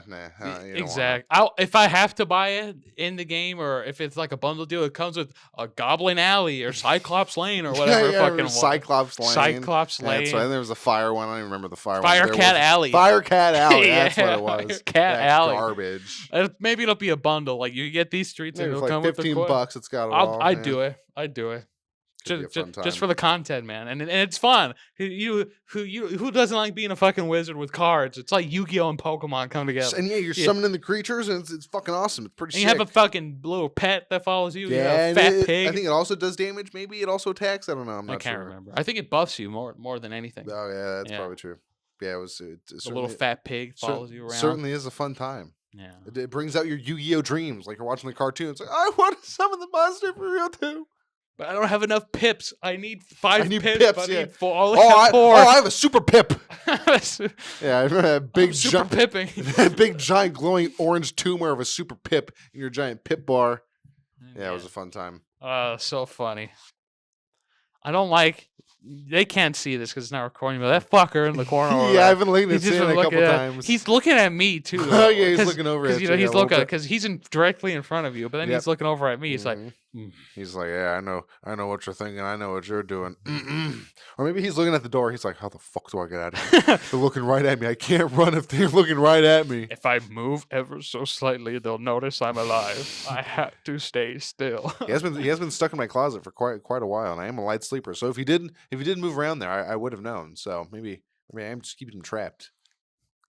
Exactly. If I have to buy it in the game, or if it's like a bundle deal, it comes with a Goblin Alley or Cyclops Lane or whatever. Fucking Cyclops Lane. Cyclops Lane. That's right. And there was a fire one. I don't even remember the fire Fire one. Cat Alley. Fire Cat Alley. That's what it was. Fire Cat Alley. Garbage. Maybe it'll be a bundle. Like you get these streets and it'll like come with $15. It's got it all. I'd do it. I'd do it. Just for the content, man, and it's fun. Who doesn't like being a fucking wizard with cards? It's like Yu-Gi-Oh and Pokemon come together. And you're summoning the creatures, and it's fucking awesome. It's pretty. And you have a fucking little pet that follows you. Yeah, you know, fat pig. I think it also does damage. Maybe it also attacks. I don't know. I'm not I can't sure. remember. I think it buffs you more than anything. Oh yeah, that's probably true. Yeah, it was. A little fat pig follows you around. Certainly is a fun time. Yeah, it brings out your Yu-Gi-Oh dreams, like you're watching the cartoon. It's like I want to summon the monster for real too. But I don't have enough pips. I need 5 pips. I need 4. I have a super pip. Yeah, I remember that big pipping. That big giant glowing orange tumor of a super pip in your giant pip bar. Yeah, it was a fun time. So funny. I don't like. They can't see this because it's not recording, but that fucker in the corner. Yeah, I've been looking at it a couple times. He's looking at me too. Oh yeah, he's looking over at you. He's looking because he's directly in front of you, but then he's looking over at me. He's like, he's like, yeah, I know what you're thinking. I know what you're doing. Or maybe he's looking at the door. He's like, how the fuck do I get out of here? They're looking right at me. I can't run if they're looking right at me. If I move ever so slightly, they'll notice I'm alive. I have to stay still. He has been stuck in my closet for quite a while, and I am a light sleeper. So if he didn't move around there, I would have known. So maybe I'm just keeping him trapped.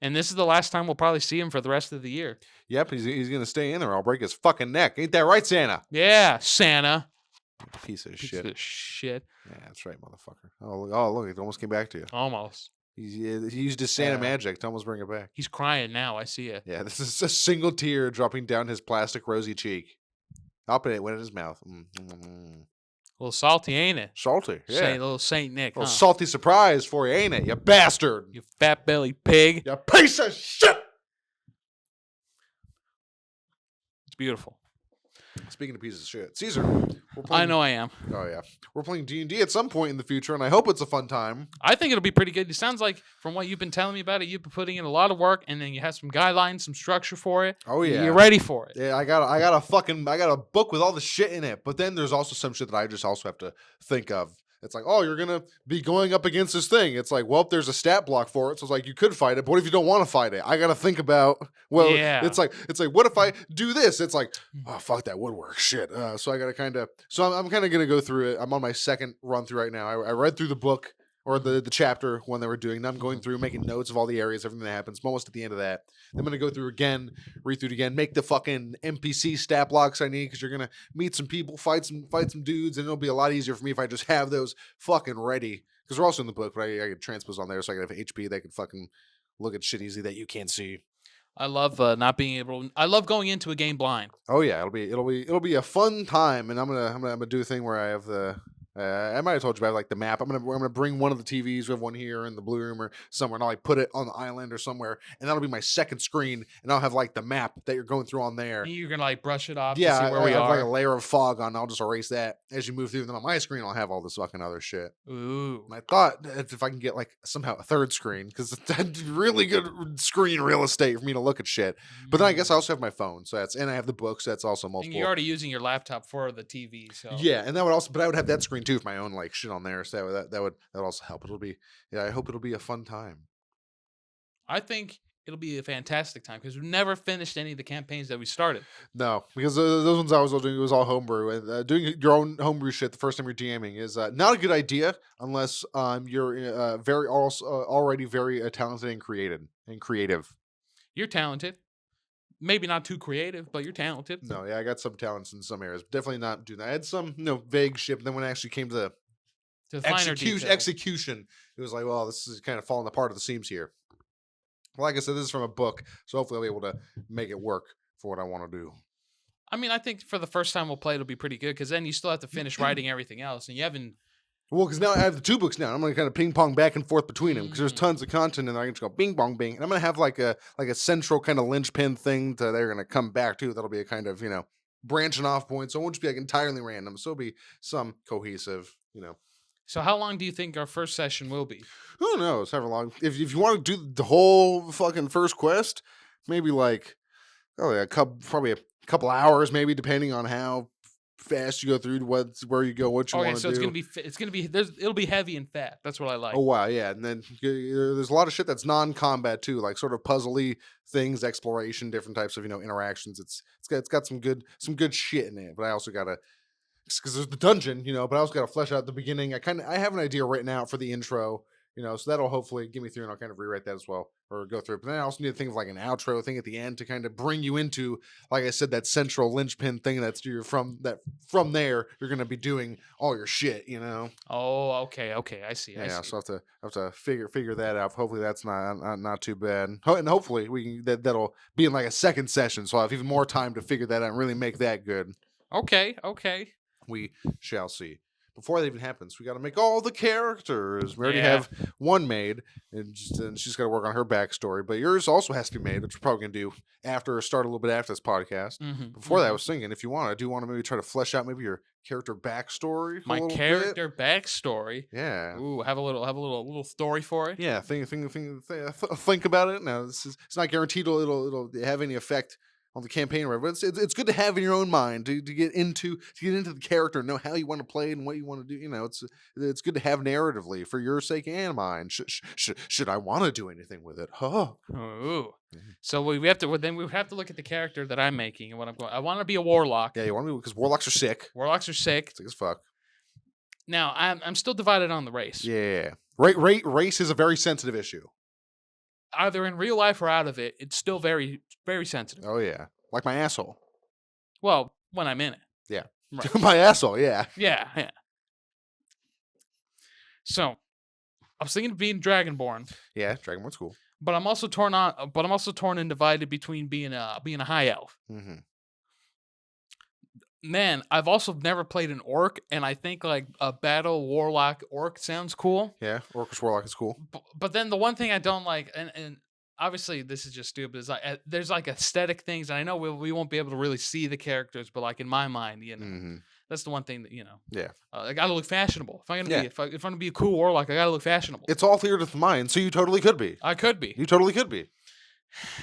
And this is the last time we'll probably see him for the rest of the year. Yep, he's gonna stay in there. I'll break his fucking neck. Ain't that right, Santa? Yeah, Santa. Piece of shit. Yeah, that's right, motherfucker. Oh, look, it almost came back to you. Almost. He used his Santa magic to almost bring it back. He's crying now. I see it. Yeah, this is a single tear dropping down his plastic rosy cheek. Up it went in his mouth. A little salty, ain't it? Salty, yeah. Little Saint Nick, a little salty surprise for you, ain't it? You bastard. You fat belly pig. You piece of shit. It's beautiful. Speaking of pieces of shit, Caesar. I know I am. Oh yeah, we're playing D&D at some point in the future, and I hope it's a fun time. I think it'll be pretty good. It sounds like, from what you've been telling me about it, you've been putting in a lot of work, and then you have some guidelines, some structure for it. Oh yeah, you're ready for it. Yeah, I got a book with all the shit in it, but then there's also some shit that I just also have to think of. It's like, oh, you're gonna be going up against this thing. It's like, well, there's a stat block for it, so it's like you could fight it, but what if you don't want to fight it? I gotta think about. Well, yeah. It's like, what if I do this? It's like, oh, fuck, that would work. Shit. So I gotta I'm kind of gonna go through it. I'm on my second run through right now. I read through the book or the chapter when they were doing. Now I'm going through, making notes of all the areas, everything that happens. I'm almost at the end of that. I'm going to go through again, read through it again, make the fucking NPC stat blocks I need, because you're going to meet some people, fight some dudes, and it'll be a lot easier for me if I just have those fucking ready. Because we're also in the book, but I could transpose on there so I can have HP that can fucking look at shit easy that you can't see. I love not being able. I love going into a game blind. Oh yeah, it'll be a fun time, and I'm gonna do a thing where I have the. I might have told you about like the map. I'm gonna bring one of the TVs. We have one here in the blue room or somewhere, and I'll like put it on the island or somewhere, and that'll be my second screen, and I'll have like the map that you're going through on there. And you're gonna like brush it off. Yeah, to see where we have are. like a layer of fog on. I'll just erase that as you move through. Then on my screen, I'll have all this fucking other shit. Ooh. And I thought that if I can get like somehow a third screen, because that's really good screen real estate for me to look at shit. But then I guess I also have my phone, so and I have the books. So that's also multiple. And you're already using your laptop for the TV, so yeah, and that would also, but I would have that screen too for my own like shit on there, so that would also help. I hope it'll be a fun time. I think it'll be a fantastic time because we've never finished any of the campaigns that we started. No, because those ones I was doing, it was all homebrew, and doing your own homebrew shit the first time you're DMing is not a good idea unless you're very already very talented and creative. You're talented. Maybe not too creative, but you're talented. No, yeah, I got some talents in some areas. Definitely not doing that. I had some, vague shit, but then when it actually came to the execution, it was like, well, this is kind of falling apart at the seams here. Well, like I said, this is from a book, so hopefully I'll be able to make it work for what I want to do. I mean, I think for the first time we'll play, it'll be pretty good, because then you still have to finish writing everything else, and you haven't... Well, because now I have the two books now. I'm going to kind of ping pong back and forth between them, because there's tons of content, and I can just go bing bong bing. And I'm going to have like a central kind of linchpin thing that they're going to come back to. That'll be a kind of, branching off points. So it won't just be like entirely random. So it'll be some cohesive, So how long do you think our first session will be? Who knows? However long. If you want to do the whole fucking first quest, maybe like probably a couple hours, maybe depending on how fast you go through where you go, what you Okay, want to so do. it's gonna be it'll be heavy and fat. That's what I like. Oh wow, yeah, and then there's a lot of shit that's non-combat too, like sort of puzzly things, exploration, different types of interactions. It's got some good shit in it, but I also gotta because there's the dungeon, but I also gotta flesh out the beginning. I have an idea written out for the intro, so that'll hopefully get me through, and I'll kind of rewrite that as well or go through it. But then I also need to think of like an outro thing at the end to kind of bring you into, like I said, that central linchpin thing that's from there you're gonna be doing all your shit. Oh, okay, I see. Yeah, so I have to figure that out. Hopefully that's not too bad. And hopefully we can that'll be in like a second session, so I'll have even more time to figure that out and really make that good. Okay. We shall see. Before that even happens, we got to make all the characters. We already have one made, and she's got to work on her backstory. But yours also has to be made, which we're probably gonna do start a little bit after this podcast. Before that, I was thinking, if you want, I do want to maybe try to flesh out maybe your character backstory. My character backstory. Yeah. Ooh, have a little story for it. Yeah. Think about it. Now, it's not guaranteed it'll have any effect on the campaign, right? But it's good to have in your own mind to get into the character, know how you want to play and what you want to do. It's good to have narratively for your sake and mine. Should I want to do anything with it? Huh? Ooh. So we have to look at the character that I'm making and what I'm going. I want to be a warlock. Yeah, you want to be because warlocks are sick. Warlocks are sick. Sick as fuck. Now I'm still divided on the race. Yeah. Race is a very sensitive issue. Either in real life or out of it, it's still very, very sensitive. Oh yeah, like my asshole. Well, when I'm in it. Yeah, right. My asshole. Yeah. Yeah. So, I was thinking of being Dragonborn. Yeah, Dragonborn's cool. But I'm also torn and divided between being a high elf. Mm-hmm. Man, I've also never played an orc, and I think like a battle warlock orc sounds cool. Yeah, orcish warlock is cool. But then the one thing I don't like, and obviously this is just stupid, is like there's like aesthetic things, and I know we won't be able to really see the characters, but like in my mind, that's the one thing that Yeah, I gotta look fashionable. If I'm gonna be a cool warlock, I gotta look fashionable. It's all theater of the mind, so you totally could be. I could be. You totally could be.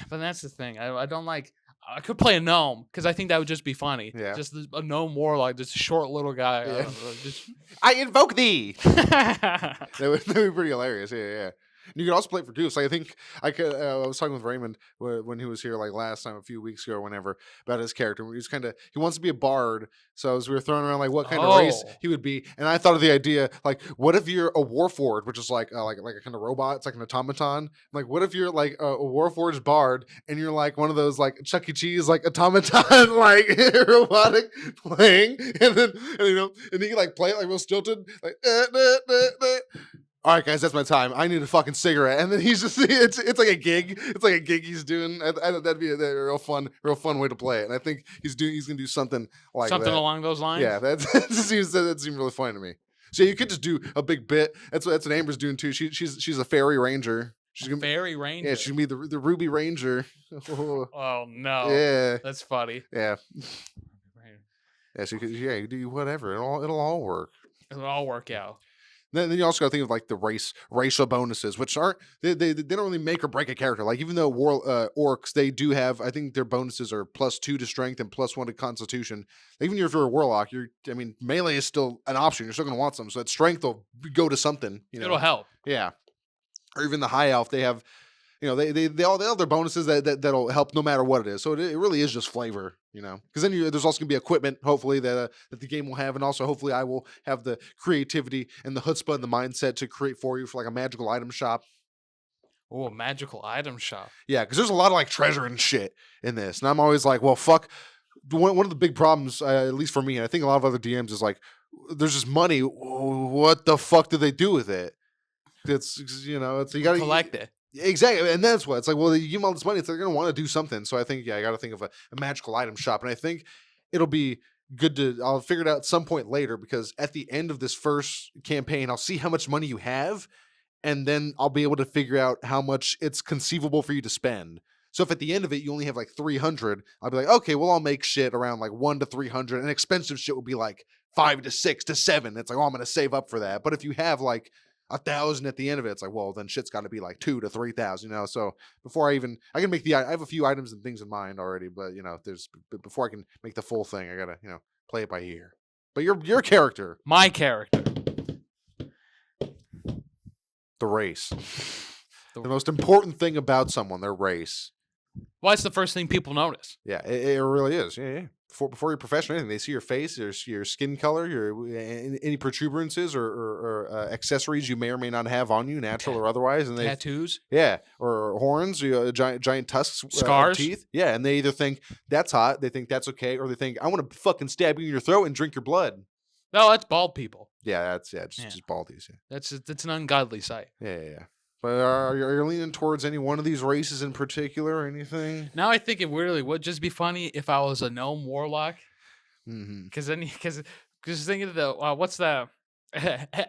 But that's the thing. I don't like. I could play a gnome because I think that would just be funny. Yeah. Just a gnome warlock, just a short little guy. Yeah. Just... I invoke thee. that would be pretty hilarious. Yeah. You could also play it for Goose. Like, I think I was talking with Raymond when he was here, like last time, a few weeks ago, or whenever, about his character. He wants to be a bard. So as we were throwing around like what kind of race he would be, and I thought of the idea like, what if you're a warforged, which is like a kind of robot? It's like an automaton. Like, what if you're like a warforged bard, and you're like one of those like Chuck E. Cheese like automaton like robotic playing, and then he like play it like real stilted, like. All right, guys, that's my time. I need a fucking cigarette, and then he's just—it's like a gig. It's like a gig he's doing. That'd be a real fun way to play it. And I think he's gonna do something like something that. along those lines. Yeah, that seems really funny to me. So you could just do a big bit. That's what Amber's doing too. She's a fairy ranger. She's gonna fairy ranger. Yeah, she's gonna be the Ruby Ranger. Oh no! Yeah, that's funny. Yeah, yeah. So you do whatever. It'll all work. It'll all work out. Then you also got to think of like the racial bonuses, which aren't they don't really make or break a character. Like even though orcs, they do have, I think their bonuses are +2 to strength and +1 to constitution. Even if you're a warlock, melee is still an option. You're still gonna want some, so that strength will go to something. It'll help. Yeah, or even the high elf, they have. They all have their bonuses that'll help no matter what it is. So it really is just flavor, because then there's also gonna be equipment, hopefully that the game will have, and also hopefully I will have the creativity and the chutzpah and the mindset to create for you for like a magical item shop. Oh, a magical item shop. Yeah, because there's a lot of like treasure and shit in this, and I'm always like, well, fuck. One of the big problems, at least for me, and I think a lot of other DMs, is like, there's just money. What the fuck do they do with it? It's you gotta collect it. Exactly, and that's what it's like. Well, you give them all this money, they're going to want to do something. So I think, I got to think of a magical item shop, and I think it'll be good I'll figure it out at some point later, because at the end of this first campaign, I'll see how much money you have, and then I'll be able to figure out how much it's conceivable for you to spend. So if at the end of it you only have like 300, I'll be like, okay, well I'll make shit around like 1 to 300, and expensive shit will be like 5 to 6 to 7. It's like, oh, I'm gonna save up for that. But if you have like 1,000 at the end of it, it's like, well, then shit's got to be like 2 to 3,000, So before I can make I have a few items and things in mind already, but before I can make the full thing, I gotta play it by ear. But your character, My character. the race, the most important thing about someone, their race. Well, that's the first thing people notice. Yeah, it really is. Yeah. Before your profession or anything, they see your face, your skin color, your any protuberances or accessories you may or may not have on you, natural or otherwise, and they Tattoos. yeah, or horns, giant tusks, Scars. teeth. Yeah, and they either think that's hot, they think that's okay, or they think I want to fucking stab you in your throat and drink your blood. No, that's bald people. Yeah, just baldies. Yeah. That's an ungodly sight. Yeah. But are you leaning towards any one of these races in particular or anything? Now I think it really would just be funny if I was a gnome warlock. Mm-hmm. Because thinking of the what's the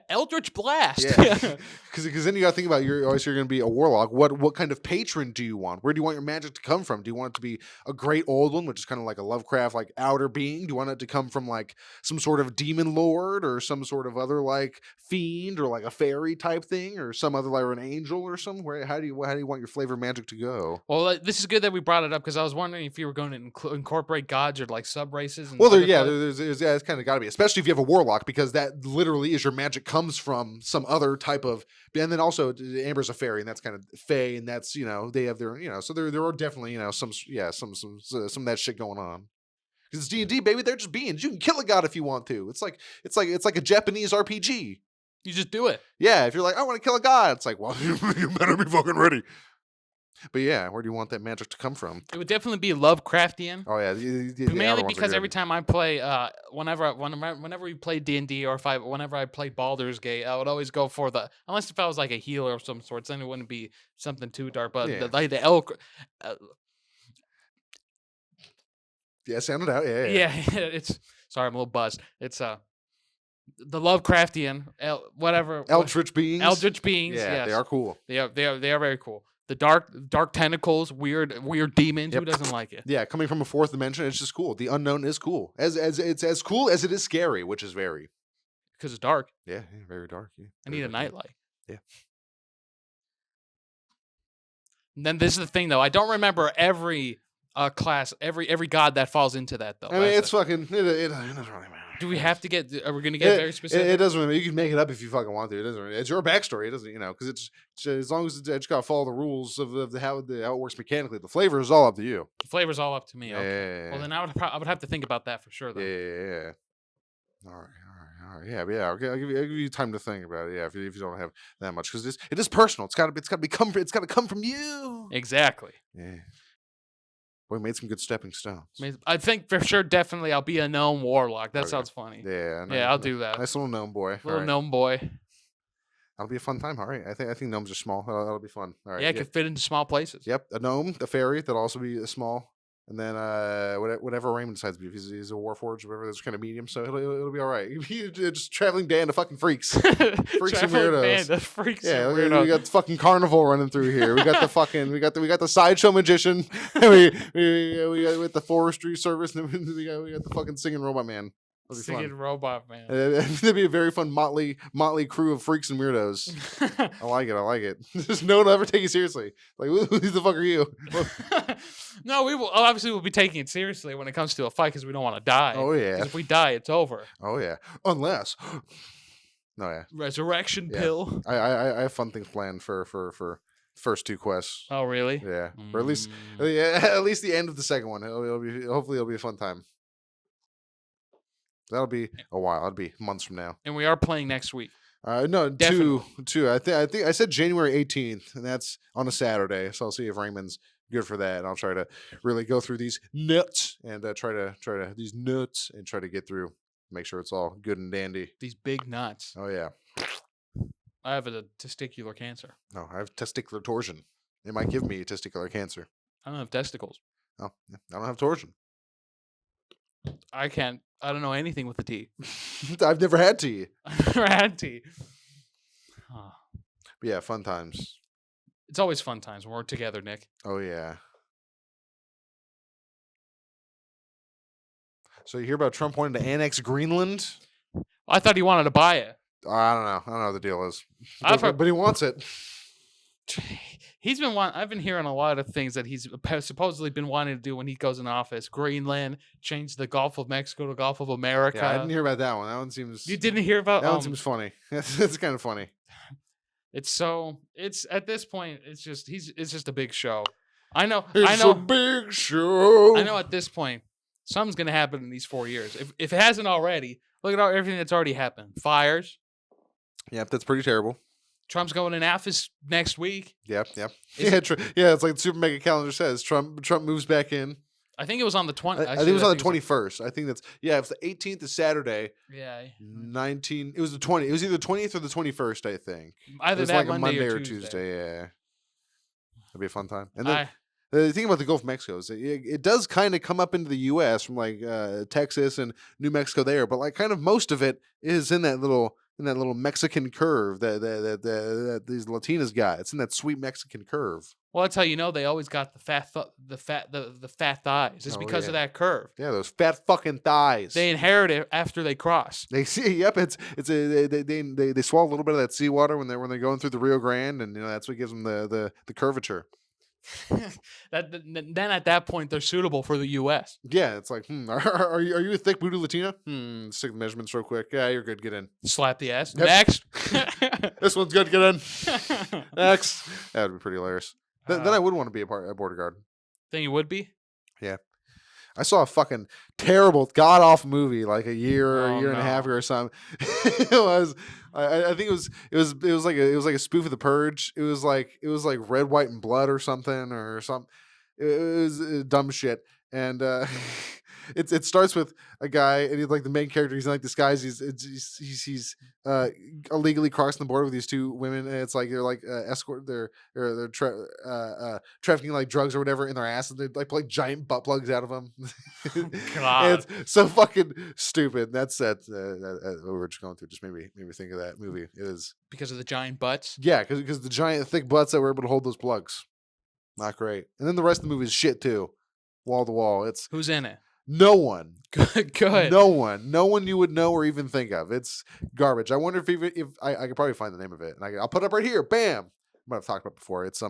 Eldritch Blast? Yeah, because then you got to think about you're going to be a warlock. What kind of patron do you want? Where do you want your magic to come from? Do you want it to be a great old one, which is kind of like a Lovecraft like outer being? Do you want it to come from like some sort of demon lord or some sort of other like fiend or like a fairy type thing or some other like an angel or somewhere? How do you want your flavor magic to go? Well, this is good that we brought it up because I was wondering if you were going to incorporate gods or like sub races. Well, it's kind of got to be, especially if you have a warlock, because that literally is your magic comes from some other type of, and then also Amber's a fairy, and that's kind of fae, and that's they have their so there are definitely some of that shit going on. Because it's D&D, baby, they're just beings. You can kill a god if you want to. It's like a Japanese RPG. You just do it. Yeah, if you're like, I want to kill a god, it's like, well, you better be fucking ready. But yeah, where do you want that magic to come from? It would definitely be Lovecraftian. Oh yeah, mainly because every time I play, whenever we play D&D or whenever I play Baldur's Gate, I would always go for unless if I was like a healer of some sorts, then it wouldn't be something too dark. But the elk. Yeah, sound it out. Yeah. It's sorry, I'm a little buzzed. It's the Lovecraftian Eldritch beings. Eldritch beings. Yeah, yes. they are cool. They are very cool. The dark tentacles, weird demons. Yep. Who doesn't like it? Yeah, coming from a fourth dimension, it's just cool. The unknown is cool. It's as cool as it is scary, which is very because it's dark. Yeah, very dark. Yeah, I need a nightlight. Yeah. And then this is the thing, though. I don't remember every class, every god that falls into that, though. I mean, it's fucking. It doesn't really matter. Do we have to get? Are we going to get very specific? It doesn't really matter. You can make it up if you fucking want to. It doesn't. It's your backstory. It doesn't. Because it's as long as it's got to follow the rules of how it works mechanically. The flavor is all up to you. The flavor's all up to me. Yeah, okay. yeah. Well, then I would have to think about that for sure. Though. Yeah. All right. Yeah. Okay, I'll give you time to think about it. Yeah, if you don't have that much, because it is personal. It's got to come from you. Exactly. Yeah. We made some good stepping stones. I think for sure, definitely, I'll be a gnome warlock. That sounds funny. Yeah. I'll do that. Nice little gnome boy. Gnome boy. That'll be a fun time. All right. I think gnomes are small. That'll be fun. All right. Yeah, it could fit into small places. Yep. A gnome, the fairy, that'll also be small. And then whatever Raymond decides to be, if he's a warforged, whatever, that's kind of medium, so it'll be all right. He's just traveling band of fucking freaks, freaks and weirdos. Band of freaks yeah, and weirdos. We got the fucking carnival running through here. We got the fucking we got the sideshow magician. we got with the forestry service, and we got the fucking singing robot man. Singing robot man. It'd be a very fun motley crew of freaks and weirdos. I like it. There's no one will ever take you seriously. Like, who the fuck are you? No, we will obviously we'll be taking it seriously when it comes to a fight because we don't want to die. Oh yeah. If we die, it's over. Oh yeah. Unless. No yeah. Resurrection pill. I have fun things planned for first two quests. Oh really? Yeah. Or at least the end of the second one. Hopefully it'll be a fun time. That'll be a while. That'll be months from now. And we are playing next week. No, Definitely. two. I think I said January 18th, and that's on a Saturday. So I'll see if Raymond's good for that, and I'll try to really go through these nuts and try to get through, make sure it's all good and dandy. These big nuts. Oh yeah. I have a testicular cancer. No, I have testicular torsion. It might give me testicular cancer. I don't have testicles. Oh, I don't have torsion. I don't know anything with a T. I've never had tea. I've never had tea. Huh. But yeah, fun times. It's always fun times when we're together, Nick. Oh yeah. So you hear about Trump wanting to annex Greenland? I thought he wanted to buy it. I don't know. I don't know what the deal is. I've heard- But he wants it. I've been hearing a lot of things that he's supposedly been wanting to do when he goes in office. Greenland, change the Gulf of Mexico to Gulf of America. Yeah, I didn't hear about that one. That one seems. You didn't hear about That one seems funny. It's kind of funny. It's at this point it's just a big show. I know It's a big show. I know at this point something's gonna happen in these 4 years. If it hasn't already, look at everything that's already happened. Fires. Yep, that's pretty terrible. Trump's going in office next week. Yep. Is Yeah, it's like the Super Mega Calendar says. Trump moves back in. I think it was on the 20th. I think it was on the 21st. I think that's it's the 18th is Saturday. Yeah. 19. It was the 20. It was either the 20th or the 21st. I think Either it was that like Monday a Monday or or Tuesday. Tuesday. Yeah, it'll be a fun time. And then the thing about the Gulf of Mexico is it does kind of come up into the U.S. from like Texas and New Mexico there, but like kind of most of it is in that little Mexican curve that these Latinas got. It's in that sweet Mexican curve. Well, that's how you know they always got the fat thighs. It's because of that curve. Yeah, those fat fucking thighs. They inherit it after they cross. They see. Yep, they swallow a little bit of that seawater when they're going through the Rio Grande, and that's what gives them the curvature. Then at that point they're suitable for the U.S. Yeah, it's like, are you a thick booty Latina? Stick the measurements real quick. Yeah, you're good. Get in. Slap the ass. Yep. Next. This one's good. Get in. Next. That would be pretty hilarious. Then I would want to be a border guard. Then you would be. Yeah. I saw a fucking terrible, god awful movie like a year Oh, and a half no. ago or something. It was. I think it was like a spoof of The Purge. It was like Red, White, and Blood or something or something. It was dumb shit. And it starts with a guy, and he's like the main character. He's in like disguise. He's illegally crossing the border with these two women, and it's like they're like escort. They're trafficking like drugs or whatever in their ass, and they like pull like giant butt plugs out of them. God. It's so fucking stupid. That's what we're just going through. Just made me think of that movie. It is Because of the giant butts. yeah, because the giant thick butts that were able to hold those plugs, not great. And then the rest of the movie is shit too, wall to wall. It's Who's in it? no one. Good. No one you would know or even think of. It's garbage. I wonder if I could probably find the name of it, and I'll put it up right here. Bam! I might have talked about it before. It's a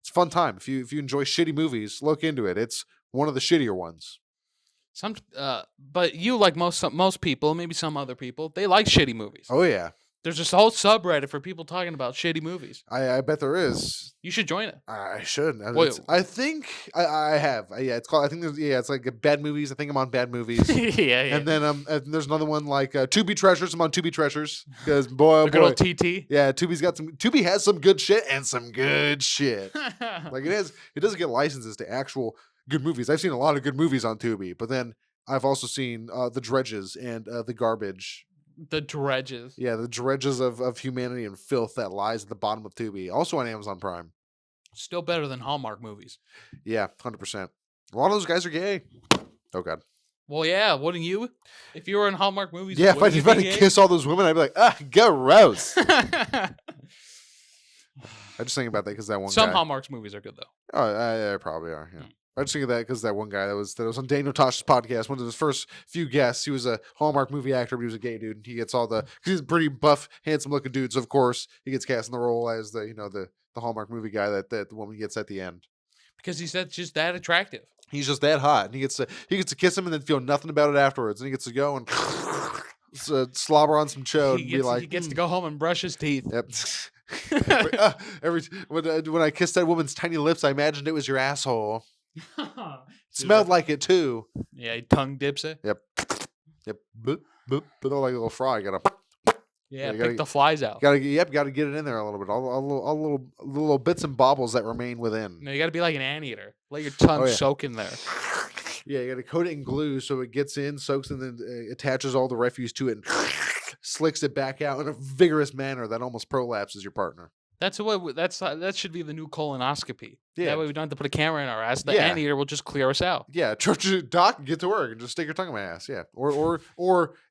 fun time. If you enjoy shitty movies, look into it. It's one of the shittier ones. But you, like most people, maybe some other people, they like shitty movies. Oh yeah, There's this whole subreddit for people talking about shitty movies. I bet there is. You should join it. I should. Wait. I think I have. Yeah, it's called. I think there's. Yeah, it's like bad movies. I think I'm on bad movies. yeah. And then and there's another one like Tubi Treasures. I'm on Tubi Treasures because boy, oh The good boy. old TT. Yeah, Tubi has some good shit and some good shit. Like it doesn't get licenses to actual good movies. I've seen a lot of good movies on Tubi, but then I've also seen The Dredges and The Garbage. The Dredges. Yeah, the dredges of humanity and filth that lies at the bottom of Tubi. Also on Amazon Prime. Still better than Hallmark movies. Yeah, 100%. A lot of those guys are gay. Oh God. Well, yeah, wouldn't you? If you were in Hallmark movies, Yeah, if I wouldn't you be had to gay? kiss all those women, I'd be like, gross. I just think about that because that one Some guy. Hallmark movies are good though. Oh, I probably are. Yeah. I just think of that because that one guy that was on Daniel Tosh's podcast. One of his first few guests. He was a Hallmark movie actor, but he was a gay dude. He gets all because he's a pretty buff, handsome looking dude. So of course he gets cast in the role as the Hallmark movie guy that the woman gets at the end. Because he's just that attractive. He's just that hot, and he gets to kiss him and then feel nothing about it afterwards. And he gets to go and slobber on some chode and be like, he gets to go home and brush his teeth. Yep. When I kissed that woman's tiny lips, I imagined it was your asshole. Smelled like it too. Yeah, he tongue dips it. Yep. Boop, boop. But like a little frog, Yeah, you pick the flies out. gotta get it in there a little bit. All little bits and bobbles that remain within. No, you got to be like an anteater. Let your tongue Oh, yeah. soak in there. Yeah, you gotta coat it in glue so it gets in, soaks, and then attaches all the refuse to it and slicks it back out in a vigorous manner that almost prolapses your partner. That should be the new colonoscopy. Yeah. That way we don't have to put a camera in our ass. The Yeah. anteater will just clear us out. Yeah, doc, get to work and just stick your tongue in my ass. Yeah, or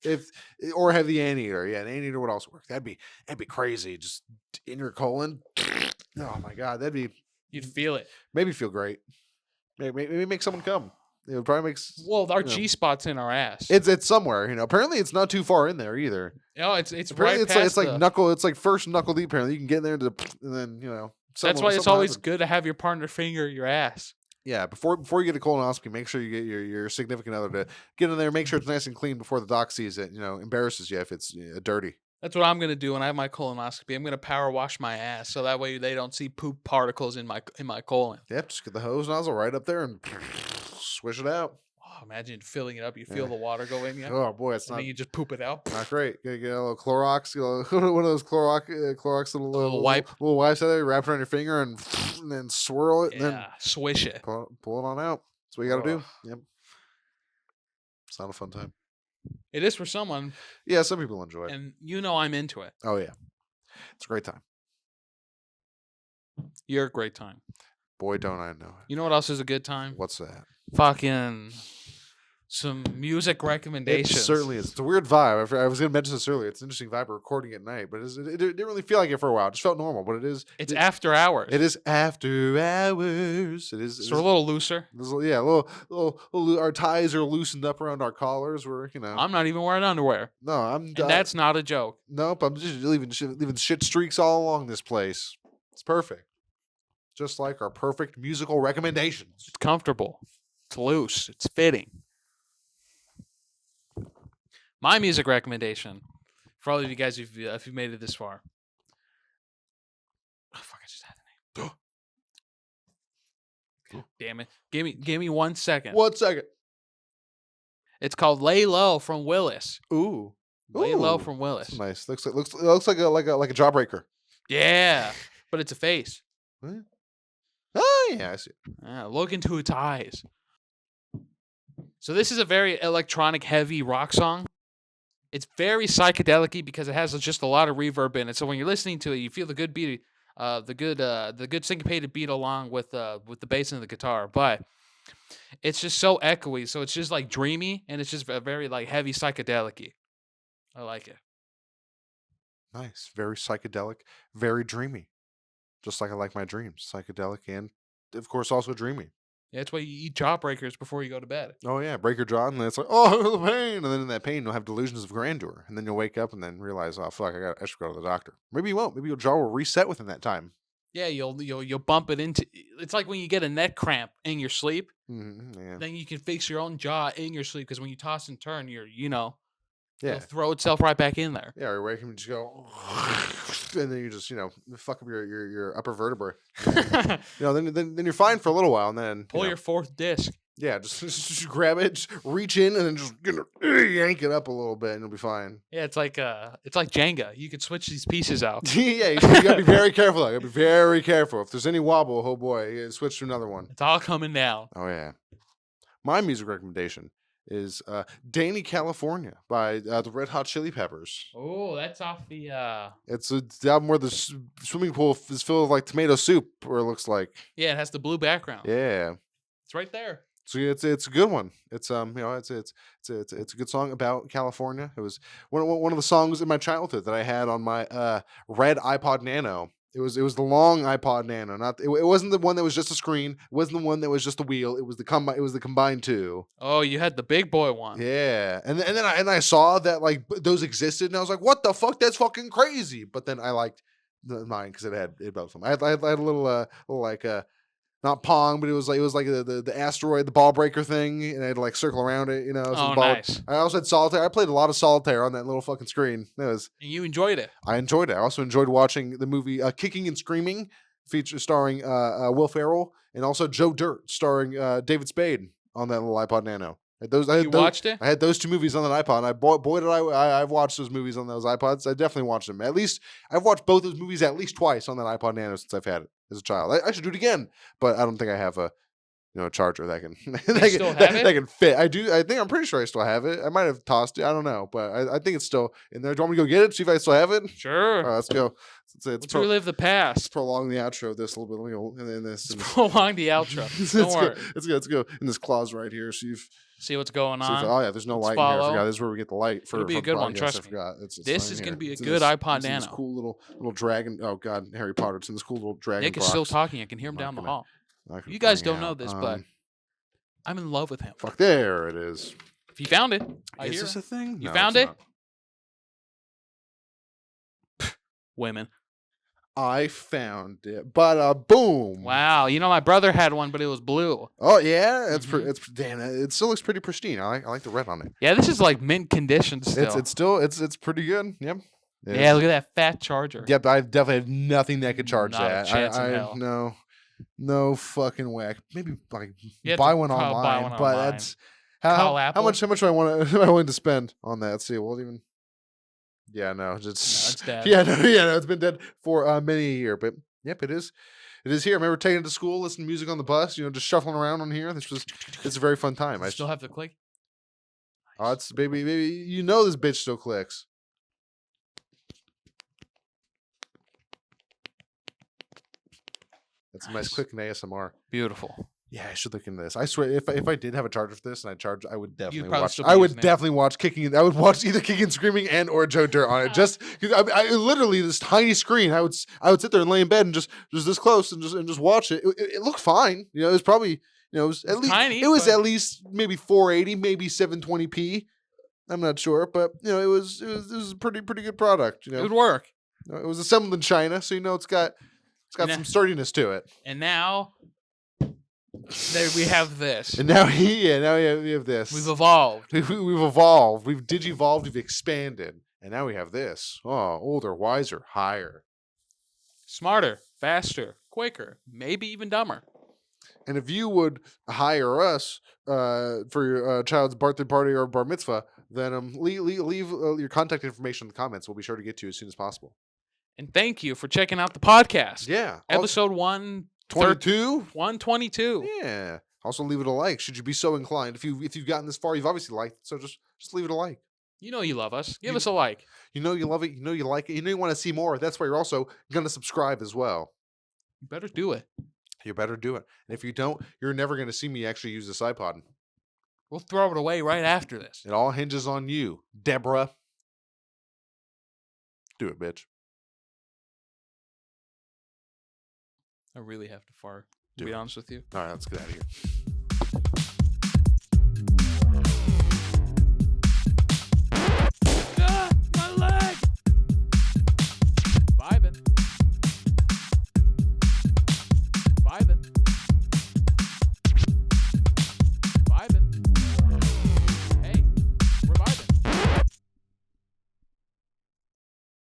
have the anteater. Yeah, an anteater would also work. That'd be crazy. Just in your colon. Oh my God, You'd feel it. maybe feel great. Maybe make someone come. It would probably make. Well, our you know, G spot's in our ass. it's somewhere. Apparently it's not too far in there either. No, it's Apparently right past it's like knuckle. It's like first knuckle deep. Apparently you can get in there and then That's why it's something always happens. good to have your partner finger your ass. Yeah, before you get a colonoscopy, make sure you get your significant other to get in there, make sure it's nice and clean before the doc sees it. Embarrasses you if it's dirty. That's what I'm gonna do when I have my colonoscopy. I'm gonna power wash my ass so that way they don't see poop particles in my colon. Yep, just get the hose nozzle right up there and swish it out. Oh, imagine filling it up. You feel the water go in you. Oh boy, it's And then you just poop it out. not great. Get a little Clorox, one of those Clorox little wipe. little wipes out there. Wrap it on your finger and then swirl it. Yeah, And then swish it. pull it on out. That's what you got to do. Ugh. Yep. It's not a fun time. It is for someone, Yeah, some people enjoy it. and I'm into it. Oh yeah, it's a great time. You're a great time. Boy, don't I know it. You know what else is a good time? What's that? Fucking some music It recommendations. certainly is. It's a weird vibe. I was going to mention this earlier. It's an interesting vibe of recording at night, but it didn't really feel like it for a while. It just felt normal, but it is. It's after hours. It is after hours. It is. So we're a little looser. Yeah, a little. Our ties are loosened up around our collars. We're I'm not even wearing underwear. No, I'm. And that's not a joke. Nope. I'm just leaving shit streaks all along this place. It's perfect. Just like our perfect musical recommendations. It's comfortable. It's loose. It's fitting. My music recommendation for all of you guys if you've made it this far. Oh fuck! I just had the name. God damn it! Give me 1 second. 1 second. It's called "Lay Low" from Willis. Ooh. Lay Low Ooh. from Willis. That's nice. Looks like a jawbreaker. Yeah, but it's a face. Oh yeah, I see. Yeah, look into its eyes. So this is a very electronic heavy rock song. It's very psychedelic-y because it has just a lot of reverb in it. So when you're listening to it, you feel the good beat, the good syncopated beat along with the bass and the guitar. But it's just so echoey, so it's just like dreamy, and it's just a very like heavy psychedelic-y. I like it. Nice. Very psychedelic. Very dreamy. Just like I like my dreams. Psychedelic and, of course, also dreamy. Yeah, that's why you eat jawbreakers before you go to bed. Oh yeah, break your jaw, and then it's like, oh, the pain, and then in that pain you'll have delusions of grandeur, and then you'll wake up and then realize, oh fuck, I should go to the doctor. Maybe you won't. Maybe your jaw will reset within that time. Yeah, you'll bump it into. It's like when you get a neck cramp in your sleep. Yeah. Then you can fix your own jaw in your sleep because when you toss and turn, Yeah. it'll throw itself right back in there. Yeah, or wake up and just go, and then you just fuck up your upper vertebrae. Then you're fine for a little while, and then Pull your fourth disc. Yeah, just grab it, just reach in, and then just yank it up a little bit, and you'll be fine. Yeah, it's like Jenga. You could switch these pieces out. Yeah, you gotta be very careful. Though. You gotta be very careful. If there's any wobble, oh boy, you gotta switch to another one. It's all coming down. Oh yeah. My music recommendation is Danny California by the Red Hot Chili Peppers. Oh, that's off the. It's the album where the swimming pool is filled with like tomato soup, or it looks like. Yeah, it has the blue background. Yeah. It's right there. So it's a good one. It's it's a good song about California. It was one of the songs in my childhood that I had on my red iPod Nano. It was the long iPod Nano. It wasn't the one that was just a screen. It wasn't the one that was just a wheel. It was the combined two. Oh, you had the big boy one. Yeah, and then I saw that like those existed, and I was like, what the fuck? That's fucking crazy. But then I liked mine because it had both of them. I had a little like not Pong, but it was like the asteroid, the ball breaker thing, and I had to like circle around it, Oh, nice. I also had solitaire. I played a lot of solitaire on that little fucking screen. And you enjoyed it. I enjoyed it. I also enjoyed watching the movie Kicking and Screaming, starring Will Ferrell, and also Joe Dirt, starring David Spade on that little iPod Nano. Watched it? I had those two movies on that iPod. And I've watched those movies on those iPods. I definitely watched them. At least I've watched both those movies at least twice on that iPod Nano since I've had it as a child. I should do it again, but I don't think I have a charger that can that can fit. I do. I think I'm pretty sure I still have it. I might have tossed it. I don't know, but I think it's still in there. Do you want me to go get it? See if I still have it? Sure. All right, let's go. Let's relive the past. Let's prolong the outro of this a little bit. And then this. Prolong the outro. Don't worry. Let's go in this clause right here. See what's going on. Oh yeah, there's no light in here. I forgot. This is where we get the light for. It'll be a good one. Trust me. I forgot. This is going to be a good iPod Nano. This cool little dragon. Oh god, Harry Potter. It's in this cool little dragon. Nick is still talking. I can hear him down the hall. You guys don't know this, but I'm in love with him. Fuck, there it is. If you found it, I Is hear this it. a thing? You No, found it's it? not. Women. I found it. But boom. Wow. You know, my brother had one, but it was blue. Oh yeah, it's Mhm. it's damn. It still looks pretty pristine. I like the red on it. Yeah, this is like mint condition still. It's pretty good. Yep. Yeah, look at that fat charger. Yep. I definitely have nothing that could charge Not a that. chance in I hell. no fucking way. Maybe like You have buy to one buy online, one but online. that's Call how Apple. much do I want to am I willing to spend on that? Let's see. Well, even yeah, no, just No, it's dead. yeah, no, it's been dead for many a year. But yep, it is. It is here. I remember taking it to school, listening to music on the bus, just shuffling around on here. It's a very fun time. I still have to click. Oh, it's baby. This bitch still clicks. That's a nice clicking ASMR. Beautiful. Yeah, I should look into this. I swear, if I did have a charger for this and I would definitely probably watch. still be I would using it. definitely watch kicking. I would watch either kicking, screaming, and or Joe Dirt on it. Just because I literally this tiny screen. I would sit there and lay in bed and just this close and just watch it. It looked fine. It was probably it was at least tiny, it was but- at least maybe 480, maybe 720p. I'm not sure, but it was a pretty good product. It would work. It was assembled in China, so it's got And some sturdiness to it. And now there we have this. And now we have this. We've evolved. We've evolved. We've digivolved. We've expanded, and now we have this. Oh, older, wiser, higher. Smarter, faster, quicker, maybe even dumber. And if you would hire us for your child's birthday party or bar mitzvah, then leave your contact information in the comments. We'll be sure to get to you as soon as possible. And thank you for checking out the podcast. Yeah. Episode 122. 122. Yeah. Also leave it a like. Should you be so inclined? If you've gotten this far, you've obviously liked it. So just leave it a like. You know you love us. Give us a like. You know you love it. You know you like it. You know you want to see more. That's why you're also gonna subscribe as well. You better do it. You better do it. And if you don't, you're never gonna see me actually use this iPod. We'll throw it away right after this. It all hinges on you, Deborah. Do it, bitch. I really have to fart, to Do be it. honest with you. All right, let's get out of here.